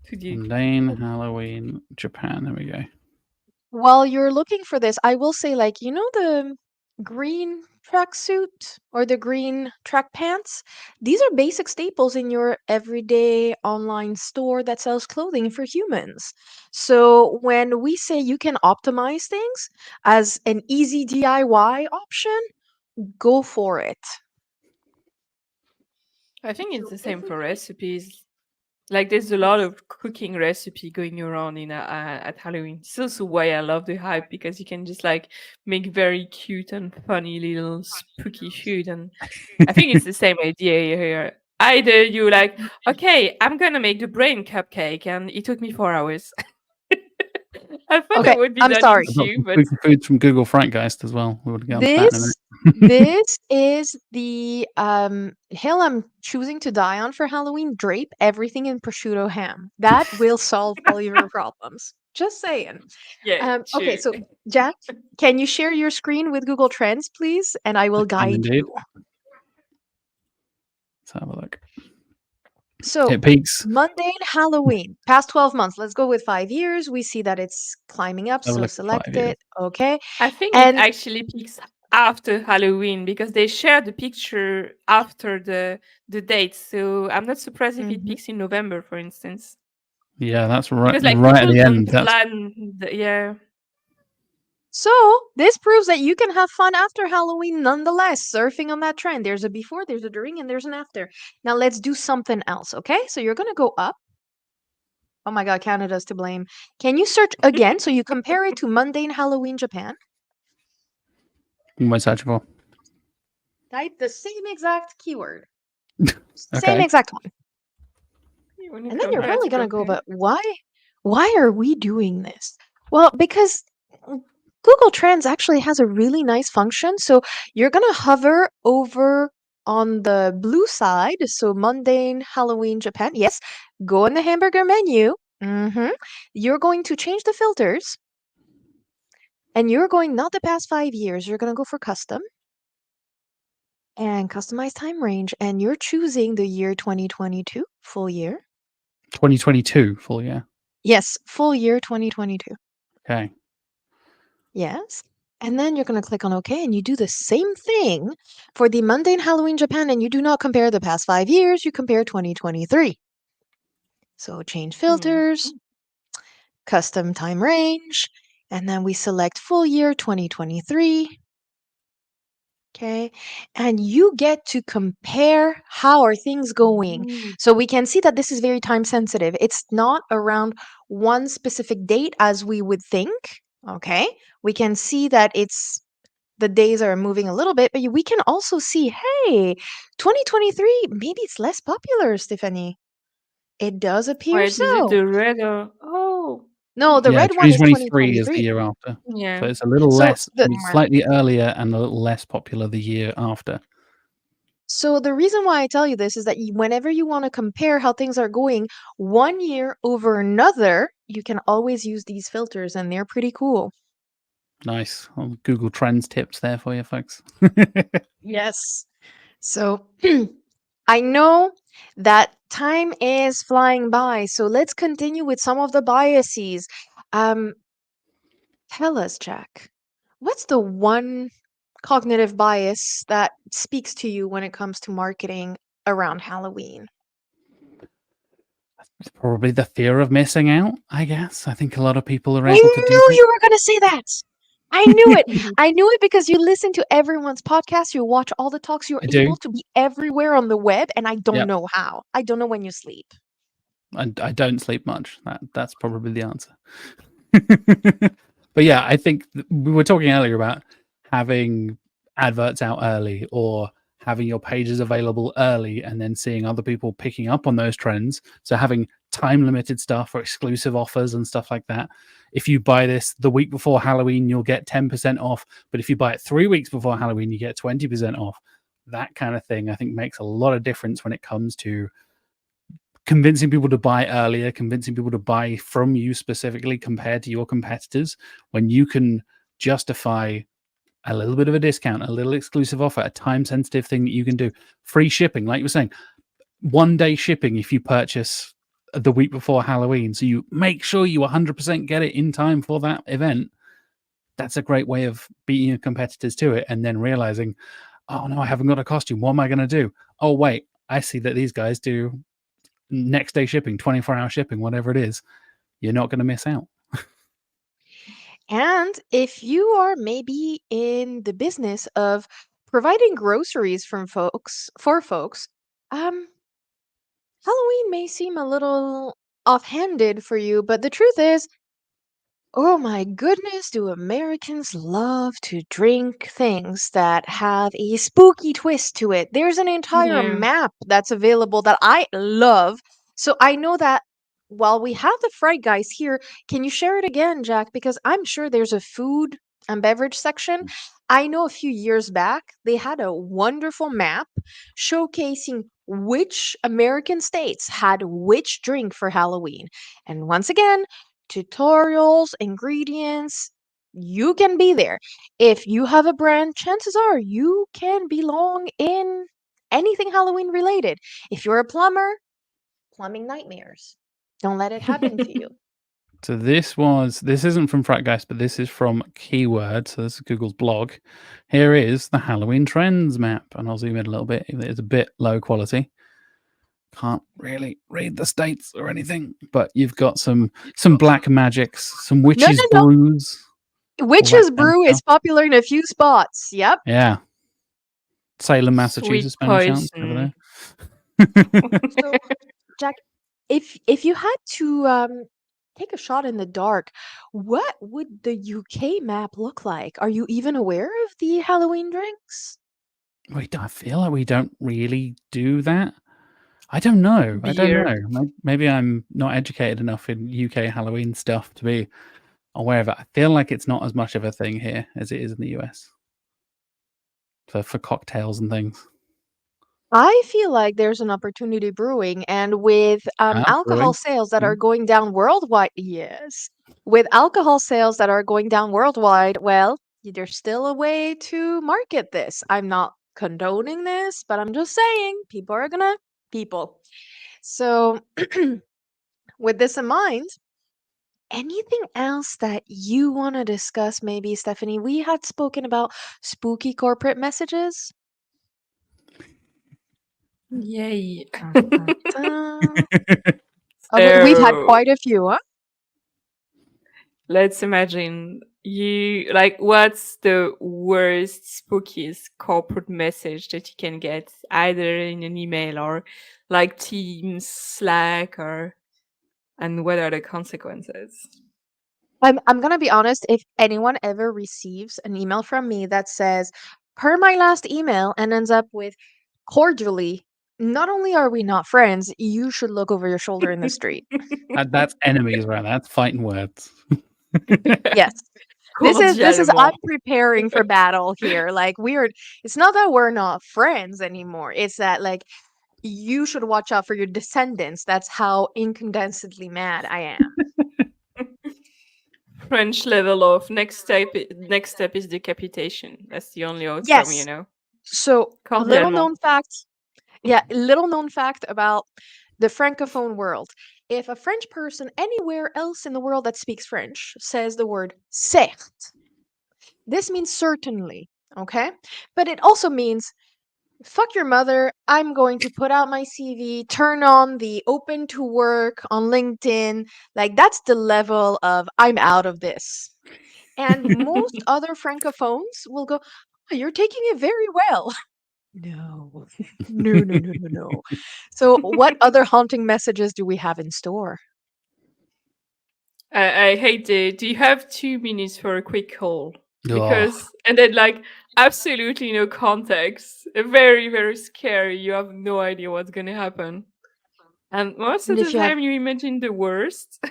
to do. Mundane Halloween Japan. There we go. while you're looking for this, I will say, like, the green tracksuit or the green track pants? These are basic staples in your everyday online store that sells clothing for humans. So when we say you can optimize things as an easy DIY option, go for it. I think it's So the if same we for take recipes. Like there's a lot yes. of cooking recipe going around in at Halloween. It's also why I love the hype because you can just like make very cute and funny little spooky food. And I think it's the same idea here. Either you like, okay, I'm gonna make the brain cupcake, and it took me 4 hours. I thought Okay, it would be I'm done in sorry. I've got two, some but spooky foods from Google Frightgeist as well. We would get onto that in a This minute. this is the hill I'm choosing to die on for Halloween. Drape everything in prosciutto ham. That will solve all your problems. Just saying. yeah, Okay, true. so Jack, can you share your screen with Google Trends, please? And I I will can guide indeed. you. Let's have a look. So, It peaks. mundane Halloween, past 12 months. Let's go with 5 years. We see that it's climbing up, Have a so look at select 5 years. it. Okay. I think it And actually peaks after Halloween because they share the picture after the date. So I'm not surprised if it mhm. peaks in November, for instance, Yeah, that's right. because like Right at people the don't end. That's yeah. So, this proves that you can have fun after Halloween nonetheless, surfing on that trend. There's a before, there's a during, and there's an after. Now, let's do something else, okay? So, you're going to go up. Oh my God, Canada's to blame. Can you search again so you compare it to mundane Halloween Japan? almost searchable. Type the same exact keyword, same Okay. exact one. You want to And then you're compare probably to going to go, compare. but why are we doing this? Well, because Google Trends actually has a really nice function. So you're going to hover over on the blue side. So mundane Halloween Japan. Yes. Go in the hamburger menu. You're going to change the filters and you're going not the past 5 years. You're going to go for custom. and customize time range. And you're choosing the year 2022, full year. 2022 full year. Yes, full year 2022. Okay. Yes. And then you're going to click on OK, and you do the same thing for the mundane Halloween Japan, and you do not compare the past 5 years, you compare 2023. So change filters, custom time range, and then we select full year 2023. Okay. And you get to compare how are things going. So we can see that this is very time sensitive. It's not around one specific date as we would think. Okay. We can see that the days are moving a little bit, but we can also see, hey, 2023, maybe it's less popular, Stephanie. It does appear Wait, is it so. the red or oh No, the Yeah, red one is 2023 is the 2023. year after. yeah. So it's a little So less, I mean, slightly earlier and a little less popular the year after. So the reason why I tell you this is that whenever you want to compare how things are going one year over another, you can always use these filters, and they're pretty cool. Nice. Well, Google Trends tips there for you folks. Yes. So I know that time is flying by, so let's continue with some of the biases. Um, Tell us, Jack, what's the one cognitive bias that speaks to you when it comes to marketing around Halloween? It's probably the fear of missing out, I guess. I think a lot of people are I able to do knew that. you were going to say that. I knew it. I knew it because you listen to everyone's podcast, you watch all the talks, you're I do. able to be everywhere on the web, and I don't Yep. know how. I don't know when you sleep. I don't sleep much. That's probably the answer. But yeah, I think we were talking earlier about having adverts out early or having your pages available early and then seeing other people picking up on those trends. So having time limited stuff or exclusive offers and stuff like that. If you buy this the week before Halloween, you'll get 10% off. But if you buy it 3 weeks before Halloween, you get 20% off. That kind of thing, I think, makes a lot of difference when it comes to convincing people to buy earlier, convincing people to buy from you specifically compared to your competitors, when you can justify a little bit of a discount, a little exclusive offer, a time sensitive thing that you can do, free shipping, like you were saying, 1 day shipping if you purchase the week before Halloween. So you make sure you 100% get it in time for that event. That's a great way of beating your competitors to it and then realizing, oh no, I haven't got a costume. What am I going to do? Oh, wait, I see that these guys do next day shipping, 24-hour shipping, whatever it is. You're not going to miss out. And if you are maybe in the business of providing groceries for folks, Halloween may seem a little offhanded for you, but the truth is, oh my goodness, do Americans love to drink things that have a spooky twist to it. There's an entire Yeah. map that's available that I love. So I know that while we have the Fright Guys here, can you share it again, Jack? Because I'm sure there's a food and beverage section. I know a few years back, they had a wonderful map showcasing which American states had which drink for Halloween. And once again, tutorials, ingredients, you can be there. If you have a brand, chances are you can belong in anything Halloween related. If you're a plumber, plumbing nightmares. Don't let it happen to you. So this isn't from Fratgeist, but this is from Keyword. So this is Google's blog. Here is the Halloween trends map, and I'll zoom in a little bit. It's a bit low quality. Can't really read the states or anything, but you've got some black magics, some witches No. brews. Witch's kind of Brew is stuff. popular in a few spots. Yep. Yeah. Salem, Sweet Massachusetts, Spanish chance over poison. there. So, Jack, if you had to take a shot in the dark, what would the UK map look like? Are you even aware of the Halloween drinks? I feel like we don't really do that. I don't know. Beer. Maybe I'm not educated enough in UK Halloween stuff to be aware of it. I feel like it's not as much of a thing here as it is in the US for cocktails and things. I feel like there's an opportunity brewing, and with alcohol Brewing. sales that are going down worldwide, yes, with alcohol sales that are going down worldwide, well, there's still a way to market this. I'm not condoning this, but I'm just saying people are gonna people. So with this in mind, anything else that you want to discuss, maybe, Stephanie? We had spoken about spooky corporate messages. Yay. We've had So quite a few, huh? let's imagine you like what's the worst, spookiest corporate message that you can get either in an email or like Teams, Slack, and what are the consequences? I'm gonna be honest, if anyone ever receives an email from me that says, per my last email, and ends up with cordially, not only are we not friends, you should look over your shoulder in the street. That's enemies, right? That's fighting words. Yes. This is I'm Cordialement. preparing for battle here. Like it's not that we're not friends anymore. It's that like you should watch out for your descendants. That's how incandescently mad I am. French level of next step is decapitation. That's the only outcome, Yes. you know. So a little Cordialement. known fact. Yeah, little known fact about the francophone world. If a French person anywhere else in the world that speaks French says the word certes, this means certainly, okay? But it also means fuck your mother. I'm going to put out my CV, turn on the open to work on LinkedIn. Like, that's the level of I'm out of this. And most other francophones will go, oh, you're taking it very well. No, no, no, no, no, no. So, what other haunting messages do we have in store? I hate it. Do you have 2 minutes for a quick call? Oh, And then like absolutely no context. Very, very scary. You have no idea what's gonna happen. And most And of the if you have, time you imagine the worst.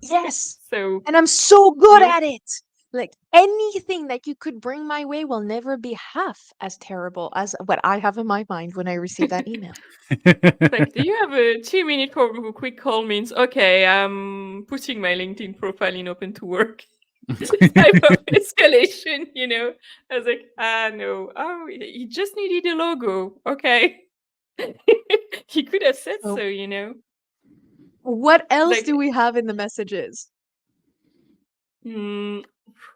yes, So and I'm so good nope. at it. Like anything that you could bring my way will never be half as terrible as what I have in my mind when I receive that email. Like, do you have a 2 minute for a quick call means okay, I'm putting my LinkedIn profile in open to work. Type of escalation, you know. I was like, no. Oh, he just needed a logo. Okay. He could have said so, So, you know. what else do Like, we have in the messages? mm,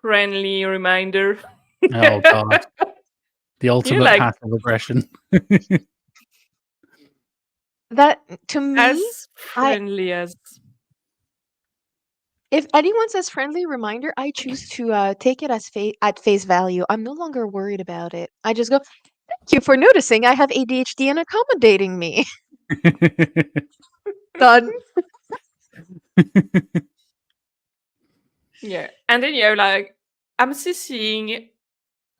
friendly reminder. oh God. The You know, ultimate like passive aggression. That to me, as I friendly as if anyone says friendly reminder, I choose to take it as at face value. I'm no longer worried about it. I just go, thank you for noticing I have ADHD and accommodating me. Done. yeah. And then like I'm still seeing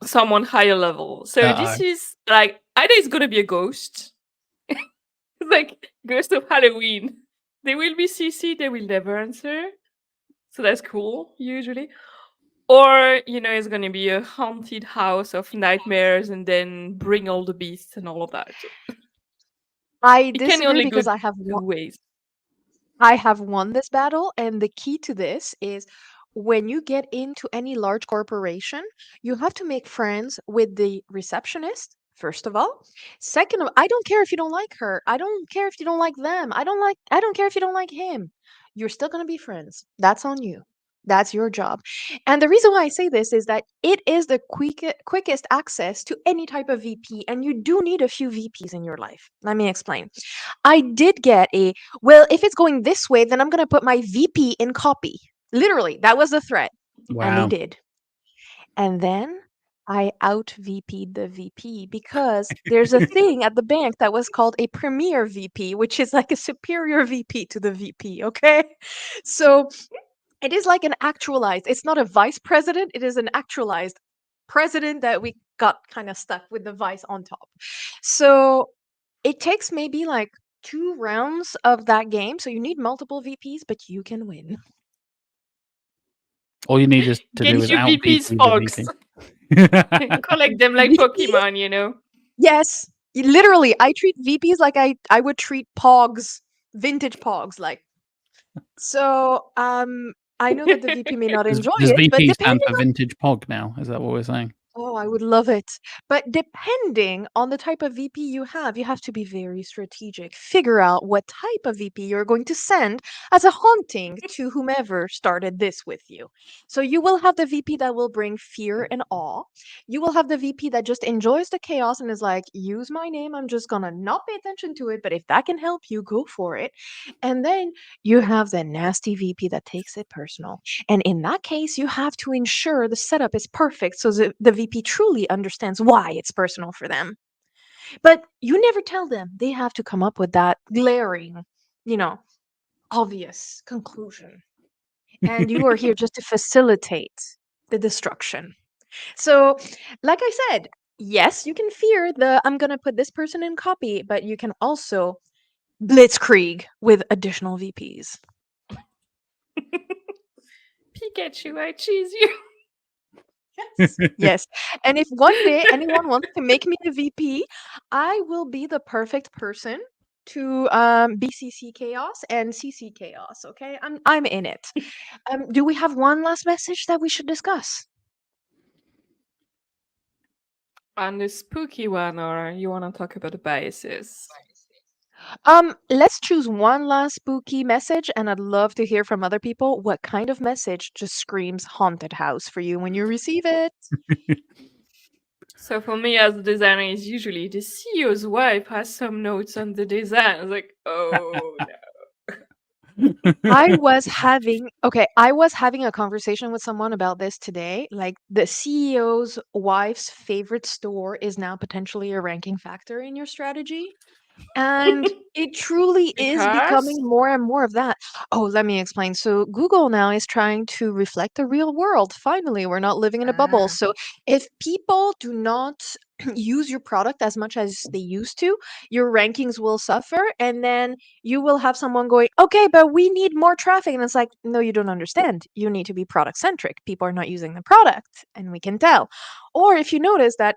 someone higher level. So Uh-oh. this is like either it's gonna be a ghost, like ghost of Halloween. They will be CC, they will never answer. So that's cool, usually. Or, you know, it's gonna be a haunted house of nightmares and then bring all the beasts and all of that. I It can disagree only go because two ways. I have won this battle, and the key to this is when you get into any large corporation, you have to make friends with the receptionist, first of all. Second of I don't care if you don't like her. I don't care if you don't like them. I don't care if you don't like him. You're still going to be friends. That's on you. That's your job. And the reason why I say this is that it is the quickest access to any type of VP, and you do need a few VPs in your life. Let me explain. I did get well, if it's going this way, then I'm going to put my VP in copy. Literally, that was the threat. And they Wow. did. And then I out VP'd the VP because there's a thing at the bank that was called a premier VP, which is like a superior VP to the VP. Okay. So it is like an actualized, it's not a vice president, it is an actualized president that we got kind of stuck with the vice on top. So it takes maybe like 2 rounds of that game, so you need multiple VPs, but you can win. All you need is to Get do is you out VP's VP the fox. VP. Collect them like VPs? Pokemon, you know. Yes. Literally, I treat VPs like I would treat Pogs, vintage Pogs, like. So, I know that the VP may not enjoy Does it, but VP stand depending for vintage pog now? Is that what we're saying? Oh, I would love it. But depending on the type of VP you have to be very strategic. Figure out what type of VP you're going to send as a haunting to whomever started this with you. So you will have the VP that will bring fear and awe. You will have the VP that just enjoys the chaos and is like, use my name. I'm just going to not pay attention to it. But if that can help you, go for it. And then you have the nasty VP that takes it personal. And in that case, you have to ensure the setup is perfect so the VP truly understands why it's personal for them. But you never tell them. They have to come up with that glaring, you know, obvious conclusion. And you are here just to facilitate the destruction. So, like I said, yes, you can fear the I'm going to put this person in copy, but you can also blitzkrieg with additional VPs. Pikachu, I choose you. Yes. And if one day anyone wants to make me a VP, I will be the perfect person to be CC chaos and CC chaos. Okay, I'm in it. Do we have one last message that we should discuss? On the spooky one, or you want to talk about the biases? Let's choose one last spooky message, and I'd love to hear from other people. What kind of message just screams haunted house for you when you receive it? So for me as a designer, it's usually the CEO's wife has some notes on the design. It's like, oh no. I was having a conversation with someone about this today. Like the CEO's wife's favorite store is now potentially a ranking factor in your strategy. And it truly is becoming Because more and more of that. Oh, let me explain. So, Google now is trying to reflect the real world. Finally, we're not living in a bubble. ah, So, if people do not use your product as much as they used to, your rankings will suffer. And then you will have someone going, okay, but we need more traffic. And it's like, no, you don't understand. You need to be product centric. People are not using the product, and we can tell. Or if you notice that,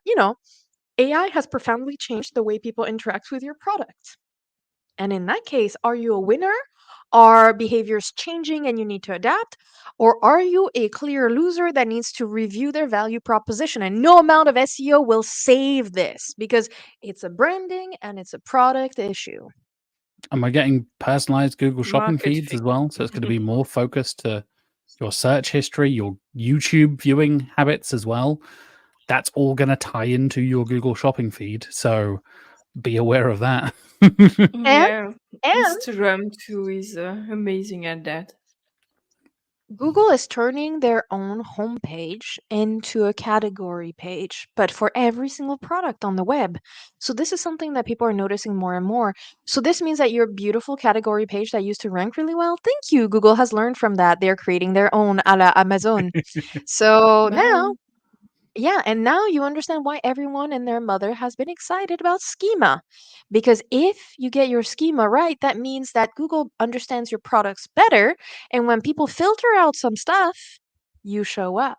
AI has profoundly changed the way people interact with your product. And in that case, are you a winner? Are behaviors changing and you need to adapt? Or are you a clear loser that needs to review their value proposition? And no amount of SEO will save this because it's a branding and it's a product issue. Am I getting personalized Google shopping market feeds fit. as well? So it's going to be more focused to your search history, your YouTube viewing habits as well. That's all going to tie into your Google shopping feed. So be aware of that. And Yeah, and Instagram too is amazing at that. Google is turning their own homepage into a category page, but for every single product on the web. So this is something that people are noticing more and more. So this means that your beautiful category page that used to rank really well, thank you. Google has learned from that. They're creating their own a la Amazon. So Bye. now yeah, and now you understand why everyone and their mother has been excited about schema. Because if you get your schema right, that means that Google understands your products better. And when people filter out some stuff, you show up.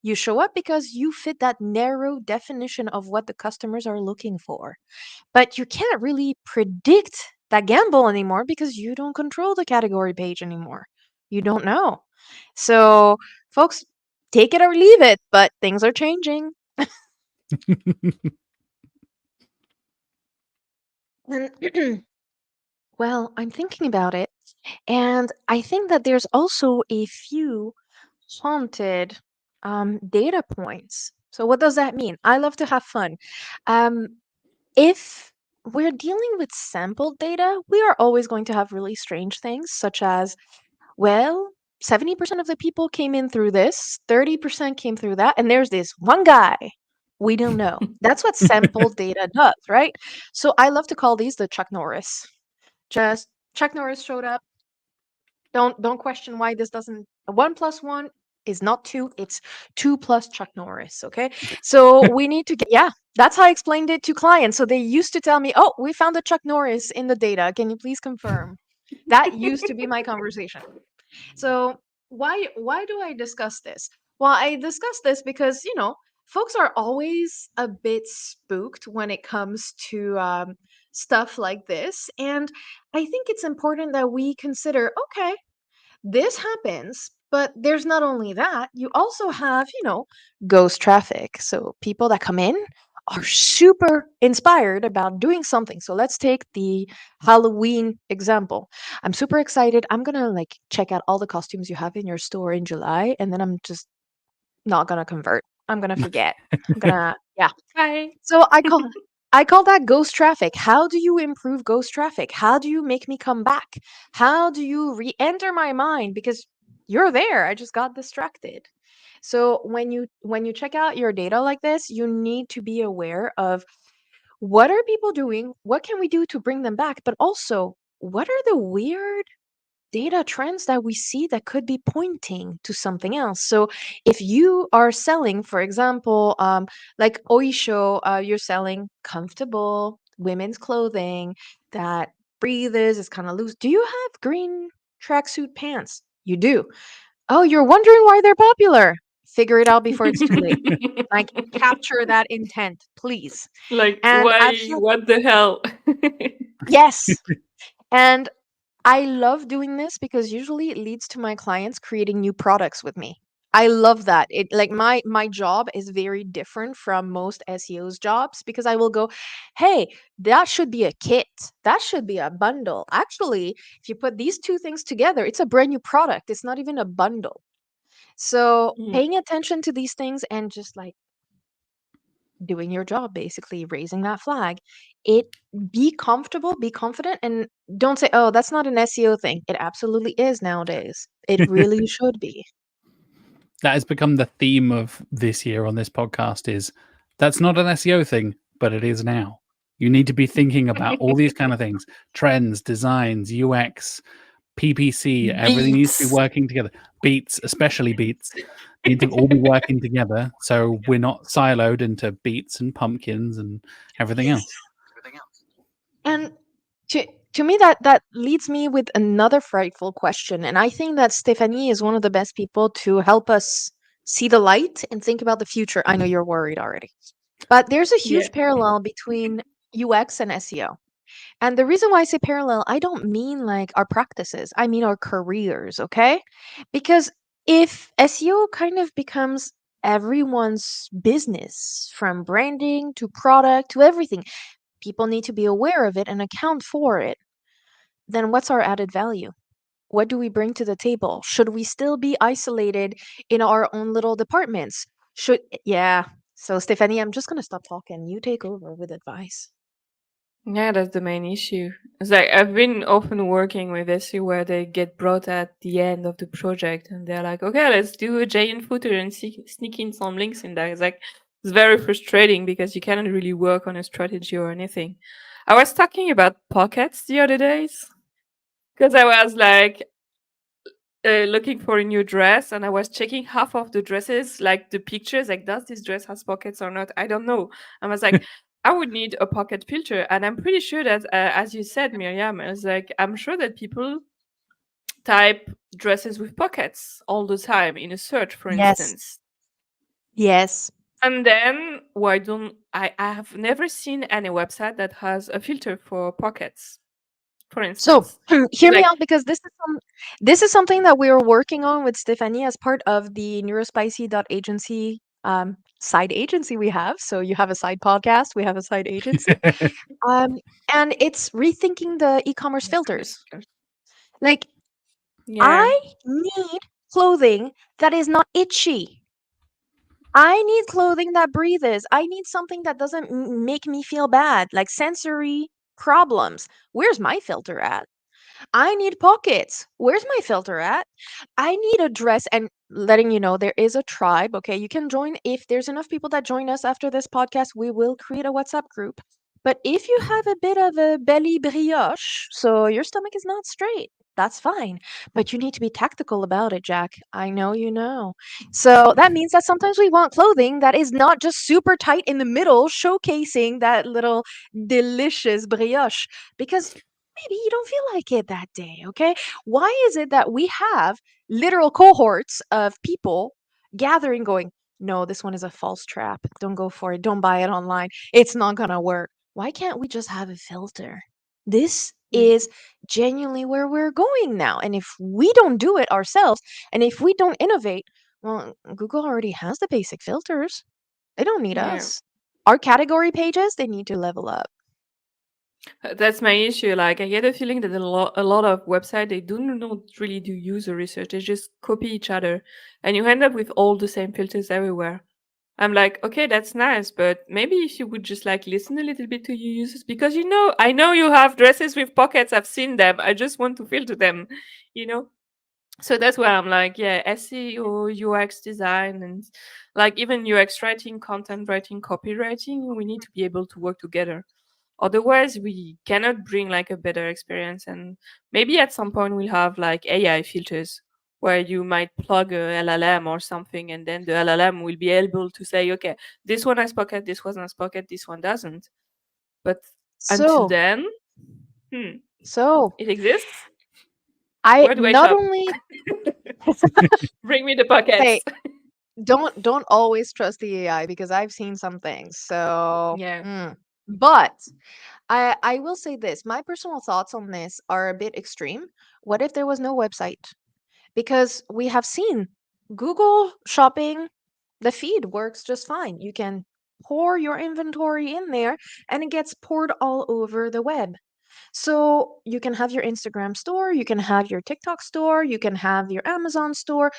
You show up because you fit that narrow definition of what the customers are looking for. But you can't really predict that gamble anymore because you don't control the category page anymore. You don't know. So, folks, take it or leave it, but things are changing. And well, I'm thinking about it, and I think that there's also a few haunted data points. So, what does that mean? I love to have fun. Um, if we're dealing with sampled data, we are always going to have really strange things, such as, well, 70% of the people came in through this, 30% came through that, and there's this one guy we don't know. That's what sampled data does, right? So I love to call these the Chuck Norris. Just Chuck Norris showed up. Don't question why this doesn't. 1 plus 1 is not 2. It's 2 plus Chuck Norris. Okay. So we need to get. Yeah, that's how I explained it to clients. So they used to tell me, "Oh, we found a Chuck Norris in the data. Can you please confirm?" That used to be my conversation. So why do I discuss this? Well, I discuss this because folks are always a bit spooked when it comes to stuff like this, and I think it's important that we consider. Okay, this happens. But there's not only that, you also have, ghost traffic. So people that come in are super inspired about doing something. So let's take the Halloween example. I'm super excited. I'm going to like check out all the costumes you have in your store in July, and then I'm just not going to convert. I'm going to forget. I'm going to yeah. Hi. So I call that ghost traffic. How do you improve ghost traffic? How do you make me come back? How do you re-enter my mind? Because you're there. I just got distracted. So when you check out your data like this, you need to be aware of what are people doing? What can we do to bring them back? But also, what are the weird data trends that we see that could be pointing to something else. So if you are selling, for example, like Oisho, you're selling comfortable women's clothing that breathes, is kind of loose. Do you have green tracksuit pants? You do. Oh, you're wondering why they're popular. Figure it out before it's too late. Like capture that intent, please. Like, And why? absolutely, What the hell? yes. And I love doing this because usually it leads to my clients creating new products with me. I love that. It like my job is very different from most SEOs jobs because I will go, "Hey, that should be a kit. That should be a bundle. Actually, if you put these two things together, it's a brand new product. It's not even a bundle." So, Mm. paying attention to these things and just like doing your job, basically raising that flag. It Be comfortable, be confident, and don't say, "Oh, that's not an SEO thing." It absolutely is nowadays. It really should be. That has become the theme of this year on this podcast is that's not an SEO thing, but it is now. You need to be thinking about all these kind of things, trends, designs, UX, PPC, everything needs to be Beats. working together. Beats, especially beats, need to all be working together so we're not siloed into beets and pumpkins and everything else. And to to me that leads me with another frightful question, and I think that Stephanie is one of the best people to help us see the light and think about the future. I know you're worried already. But there's a Yeah. huge parallel between UX and SEO. And the reason why I say parallel, I don't mean like our practices, I mean our careers, okay? Because if SEO kind of becomes everyone's business, from branding to product to everything, people need to be aware of it and account for it, then what's our added value? What do we bring to the table? Should we still be isolated in our own little departments? Yeah. So, Stephanie, I'm just going to stop talking. You take over with advice. Yeah, that's the main issue. It's like I've been often working with SEO where they get brought at the end of the project and they're like, okay, let's do a giant footer and sneak in some links in there. It's like, it's very frustrating because you cannot really work on a strategy or anything. I was talking about pockets the other days because I was like, looking for a new dress and I was checking half of the dresses, like the pictures, like does this dress has pockets or not? I don't know. I was like, I would need a pocket filter, and I'm pretty sure that, as you said, Miriam, I was like, I'm sure that people type dresses with pockets all the time in a search, for Yes. instance. Yes. And then why don't I have never seen any website that has a filter for pockets, for So, instance. hear me Like, out because this is something that we are working on with Stephanie as part of the neurospicy.agency side agency we have. So you have a side podcast, we have a side agency. Um, and it's rethinking the e-commerce filters. Like, yeah. I need clothing that is not itchy. I need clothing that breathes. I need something that doesn't make me feel bad, like sensory problems. Where's my filter at? I need pockets. Where's my filter at? I need a dress, and letting you know there is a tribe. Okay, you can join if there's enough people that join us after this podcast. We will create a WhatsApp group. But if you have a bit of a belly brioche, so your stomach is not straight, that's fine. But you need to be tactical about it, Jack. I know you know. So that means that sometimes we want clothing that is not just super tight in the middle, showcasing that little delicious brioche. Because maybe you don't feel like it that day, okay? Why is it that we have literal cohorts of people gathering going, no, this one is a false trap. Don't go for it. Don't buy it online. It's not going to work. Why can't we just have a filter? This is genuinely where we're going now. And if we don't do it ourselves, and if we don't innovate, well, Google already has the basic filters. They don't need Yeah. us. Our category pages, they need to level up. That's my issue. Like, I get a feeling that a lot of websites, they do not really do user research. They just copy each other, and you end up with all the same filters everywhere. I'm like, okay, that's nice, but maybe if you would just like listen a little bit to your users, because I know you have dresses with pockets. I've seen them. I just want to filter them, you know. So that's where I'm like, yeah, SEO, UX design, and like even UX writing, content writing, copywriting, we need to be able to work together. Otherwise, we cannot bring like a better experience. And maybe at some point we'll have like AI filters where you might plug a LLM or something, and then the LLM will be able to say, okay, this one has pocket, this one has pocket, this one doesn't. But until So, then, hmm, so it exists. I Where do I not shop? only Bring me the hey, pockets. don't always trust the AI because I've seen some things. So, Yeah. but I will say this. My personal thoughts on this are a bit extreme. What if there was no website? Because we have seen Google Shopping, the feed works just fine. You can pour your inventory in there and it gets poured all over the web. So you can have your Instagram store, you can have your TikTok store, you can have your Amazon store.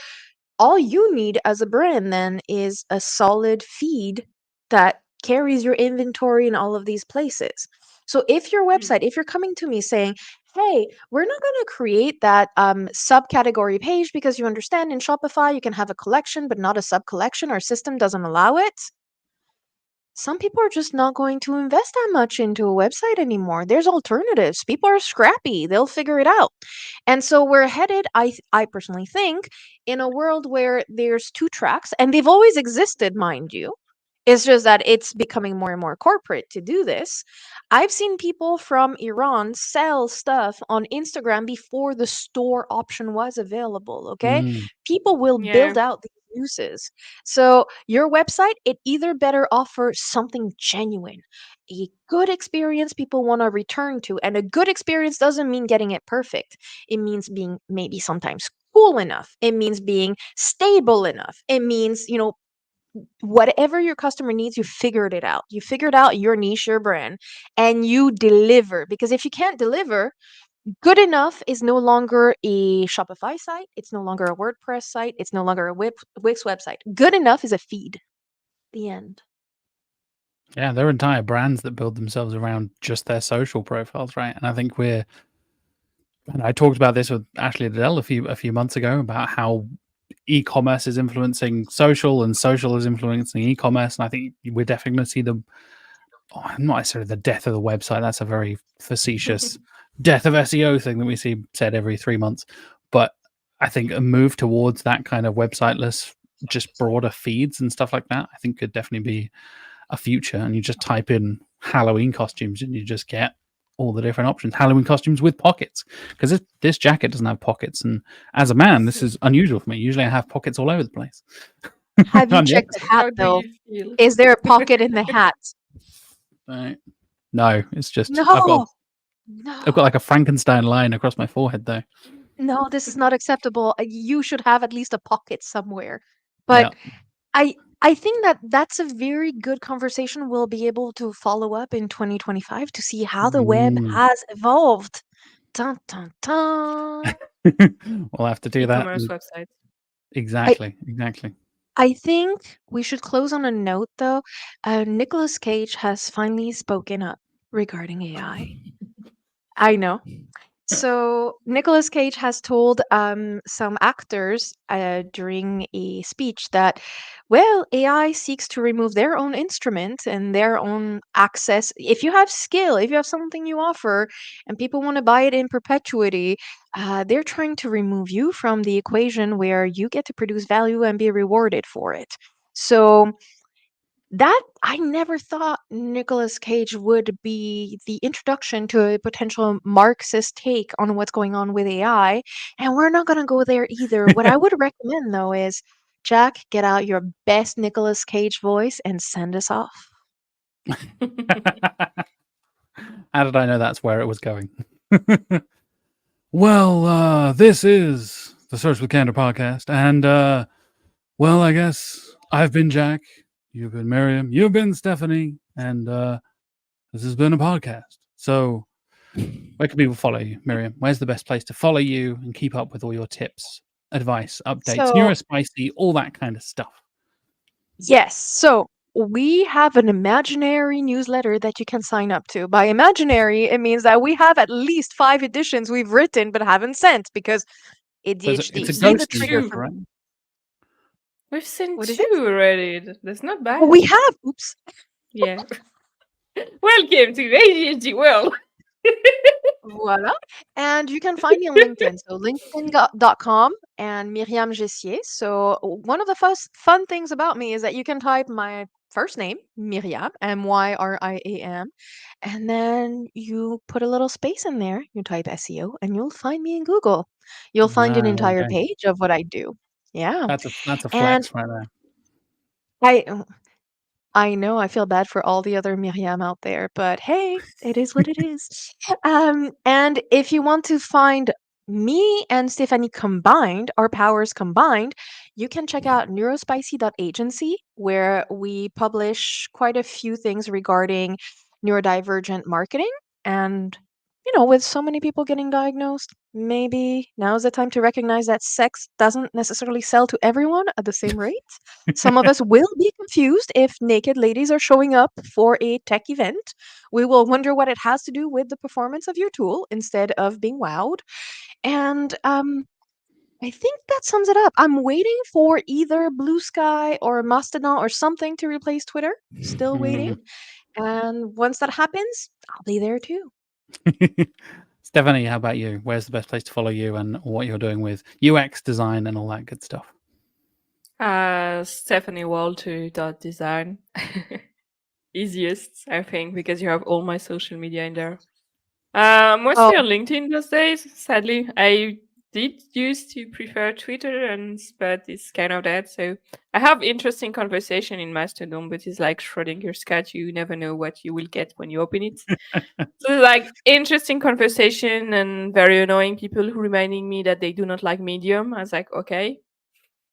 All you need as a brand then is a solid feed that carries your inventory in all of these places. So if your Hmm. website, if you're coming to me saying, hey, we're not going to create that subcategory page because you understand in Shopify you can have a collection but not a sub collection, our system doesn't allow it. Some people are just not going to invest that much into a website anymore. There's alternatives. People are scrappy. They'll figure it out. And so we're headed, I personally think, in a world where there's two tracks, and they've always existed, mind you. It's just that it's becoming more and more corporate to do this. I've seen people from Iran sell stuff on Instagram before the store option was available, okay? Mm. People will Yeah. build out these uses. So your website, it either better offer something genuine, a good experience people want to return to. And a good experience doesn't mean getting it perfect. It means being maybe sometimes cool enough. It means being stable enough. It means, whatever your customer needs, you figured it out. You figured out your niche, your brand, and you deliver. Because if you can't deliver, good enough is no longer a Shopify site. It's no longer a WordPress site. It's no longer a Wix website. Good enough is a feed. The end. Yeah, there are entire brands that build themselves around just their social profiles, right? And I think and I talked about this with Ashley Adele a few months ago about how e-commerce is influencing social and social is influencing e-commerce. And I think we're definitely going to see not necessarily the death of the website. That's a very facetious death of SEO thing that we see said every 3 months. But I think a move towards that kind of websiteless, just broader feeds and stuff like that, I think could definitely be a future. And you just type in Halloween costumes and you just get all the different options. Halloween costumes with pockets, because this jacket doesn't have pockets. And as a man, this is unusual for me. Usually I have pockets all over the place. Have you On the checked the hat How do though? you feel? Is there a pocket in the hat? right. No, it's just No, I've got no, like a Frankenstein line across my forehead though. no, this is not acceptable. You should have at least a pocket somewhere. Yeah. But I think that that's a very good conversation we'll be able to follow up in 2025 to see how the web Mm. has evolved. Dun, dun, dun. We'll have to do that. E-commerce website. I Exactly. I think we should close on a note though. Nicolas Cage has finally spoken up regarding AI. I know. So Nicolas Cage has told some actors during a speech that, well, AI seeks to remove their own instrument and their own access. If you have skill, if you have something you offer, and people want to buy it in perpetuity, they're trying to remove you from the equation where you get to produce value and be rewarded for it. So that I never thought Nicolas Cage would be the introduction to a potential Marxist take on what's going on with AI, and we're not gonna go there either. What I would recommend though is, Jack, get out your best Nicolas Cage voice and send us off. How did I know that's where it was going? Well, this is the Search with Candour podcast, and well, I guess I've been Jack, you've been Myriam, you've been Stephanie, and this has been a podcast. So, where can people follow you, Myriam? Where's the best place to follow you and keep up with all your tips, advice, updates, So, neurospicy, all that kind of stuff? yes. So we have an imaginary newsletter that you can sign up to. By imaginary, it means that we have at least 5 editions we've written but haven't sent because So ADHD. it's a See the ghost trigger newsletter, for right? We've seen what is 2 it? already. That's not Oh, bad. we have. Oops. Yeah. Welcome to ADHD world. Voila. And you can find me on LinkedIn. So linkedin.com and Myriam Jessier. So one of the first fun things about me is that you can type my first name, Myriam, Myriam, and then you put a little space in there. You type SEO and you'll find me in Google. You'll find an entire Okay. page of what I do. Yeah. That's a And flex right there. I I know I feel bad for all the other Miriam out there, but hey, it is what it is. And if you want to find me and Stephanie combined, our powers combined, you can check out neurospicy.agency, where we publish quite a few things regarding neurodivergent marketing. And, with so many people getting diagnosed, maybe now's the time to recognize that sex doesn't necessarily sell to everyone at the same rate. Some of us will be confused if naked ladies are showing up for a tech event. We will wonder what it has to do with the performance of your tool instead of being wowed. And I think that sums it up. I'm waiting for either Blue Sky or Mastodon or something to replace Twitter. Still waiting. Mm. And once that happens, I'll be there too. Stephanie, how about you? Where's the best place to follow you and what you're doing with UX design and all that good stuff? Stéphanie Walter .design. Easiest, I think, because you have all my social media in there. Mostly Oh, on LinkedIn those days. Sadly, I did used to prefer Twitter, but it's kind of dead. So I have interesting conversation in Mastodon, but it's like Schrodinger's cat. You never know what you will get when you open it. So like interesting conversation and very annoying people who reminding me that they do not like Medium. I was like, okay,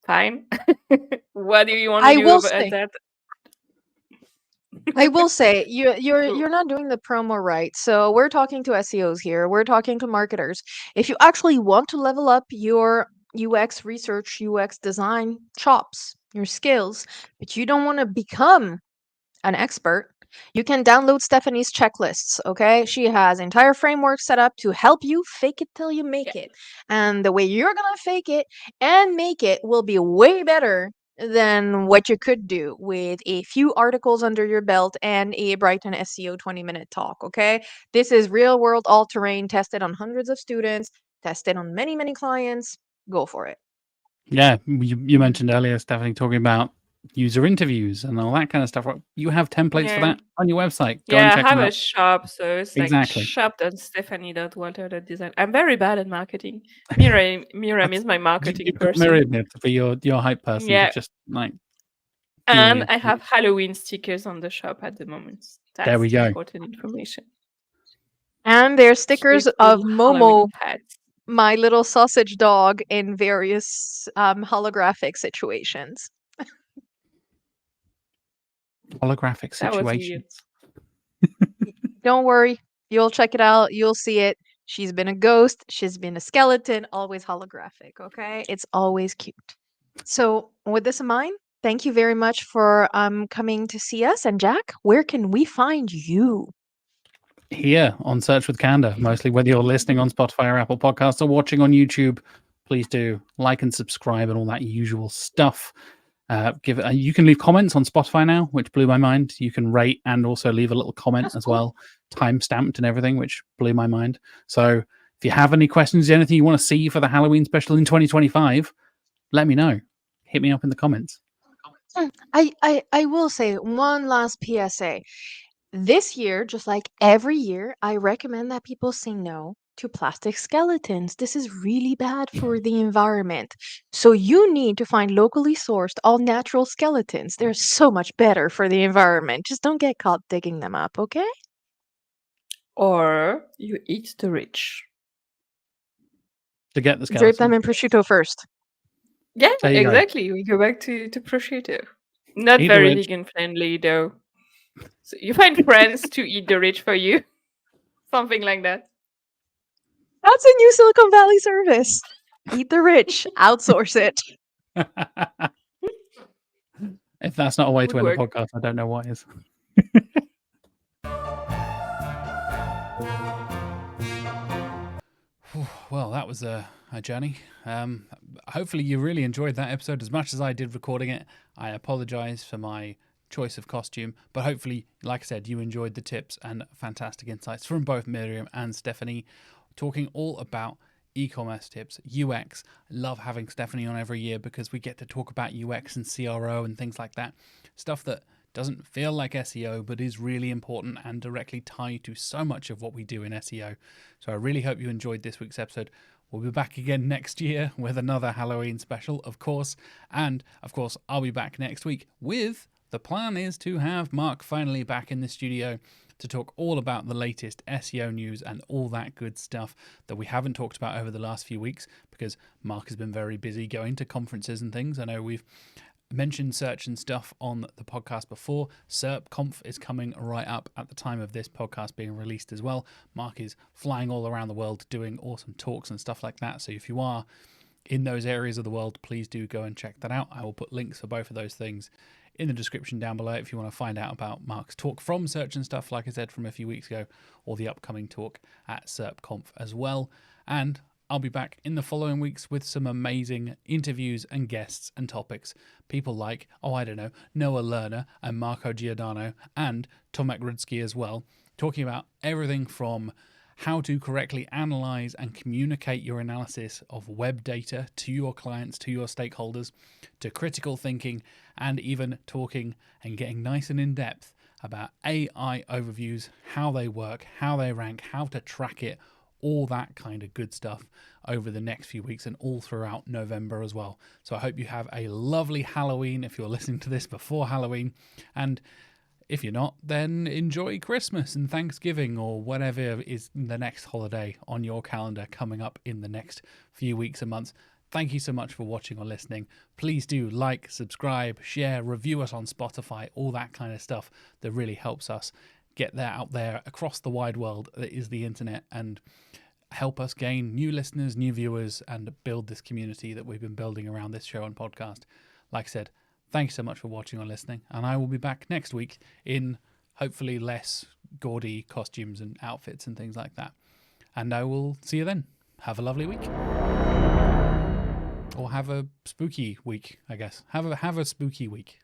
fine. What do you want to I do will about say. that? I will say you're Cool. you're not doing the promo right. So we're talking to SEOs here. We're talking to marketers. If you actually want to level up your UX research, UX design chops, your skills, but you don't want to become an expert, you can download Stephanie's checklists, okay? She has entire frameworks set up to help you fake it till you Yeah. make it. And the way you're going to fake it and make it will be way better than what you could do with a few articles under your belt and a Brighton SEO 20-minute talk, okay? This is real world all terrain tested on hundreds of students, tested on many, many clients. Go for it. Yeah, you mentioned earlier, Stephanie, talking about user interviews and all that kind of stuff. You have templates for Yeah. that on your website. Go and Yeah, I check have them a out. shop, so it's like Exactly. shop.stephanie.walter.design. I'm very bad at marketing. Myriam is my marketing You put person. Myriam here to be your hype person to Yeah, just like and do. I have Halloween stickers on the shop at the moment. There we That's go. important information. And there's stickers Cute of little Halloween Momo, hats. my little sausage dog, in various holographic situations. Holographic That was weird. situations. Don't worry, you'll check it out, you'll see it. She's been a ghost, she's been a skeleton, always holographic, okay? It's always cute. So, with this in mind, thank you very much for coming to see us. And Jack, where can we find you? Here on Search with Candour, mostly whether you're listening on Spotify or Apple Podcasts or watching on YouTube, please do like and subscribe and all that usual stuff. You can leave comments on Spotify now, which blew my mind. You can rate and also leave a little comment That's as cool. well, time stamped and everything, which blew my mind. So if you have any questions, anything you want to see for the Halloween special in 2025, let me know. Hit me up in the comments. I will say one last PSA. This year, just like every year, I recommend that people say no to plastic skeletons. This is really bad for the environment. So you need to find locally sourced, all natural skeletons. They're so much better for the environment. Just don't get caught digging them up, okay? Or you eat the rich. To get the Drape them skeleton. in prosciutto first. Yeah, There you go. exactly. We go back to prosciutto. Not Eat the very rich. vegan friendly though. So you find friends to eat the rich for you. Something like that. That's a new Silicon Valley service. Eat the rich, outsource it. If that's not a way to Would end a work. podcast, I don't know what is. Well, that was a journey. Hopefully you really enjoyed that episode as much as I did recording it. I apologize for my choice of costume, but hopefully, like I said, you enjoyed the tips and fantastic insights from both Myriam and Stephanie, talking all about e-commerce tips, UX. I love having Stephanie on every year because we get to talk about UX and CRO and things like that. Stuff that doesn't feel like SEO, but is really important and directly tied to so much of what we do in SEO. So I really hope you enjoyed this week's episode. We'll be back again next year with another Halloween special, of course. And of course, I'll be back next week with the plan is to have Mark finally back in the studio to talk all about the latest SEO news and all that good stuff that we haven't talked about over the last few weeks because Mark has been very busy going to conferences and things. I know we've mentioned search and stuff on the podcast before. SERPconf is coming right up at the time of this podcast being released as well. Mark is flying all around the world doing awesome talks and stuff like that. So if you are in those areas of the world, please do go and check that out. I will put links for both of those things in the description down below if you want to find out about Mark's talk from Search and Stuff, like I said, from a few weeks ago, or the upcoming talk at SERPconf as well. And I'll be back in the following weeks with some amazing interviews and guests and topics. People like, Noah Lerner and Marco Giordano and Tomek Rudzki as well, talking about everything from how to correctly analyze and communicate your analysis of web data to your clients, to your stakeholders, to critical thinking, and even talking and getting nice and in depth about AI overviews, how they work, how they rank, how to track it, all that kind of good stuff over the next few weeks and all throughout November as well. So I hope you have a lovely Halloween if you're listening to this before Halloween. And if you're not, then enjoy Christmas and Thanksgiving or whatever is the next holiday on your calendar coming up in the next few weeks and months. Thank you so much for watching or listening. Please do like, subscribe, share, review us on Spotify, all that kind of stuff that really helps us get that out there across the wide world that is the internet and help us gain new listeners, new viewers, and build this community that we've been building around this show and podcast. Like I said, thanks so much for watching or listening, and I will be back next week in hopefully less gaudy costumes and outfits and things like that. And I will see you then. Have a lovely week. Or have a spooky week, I guess. Have a spooky week.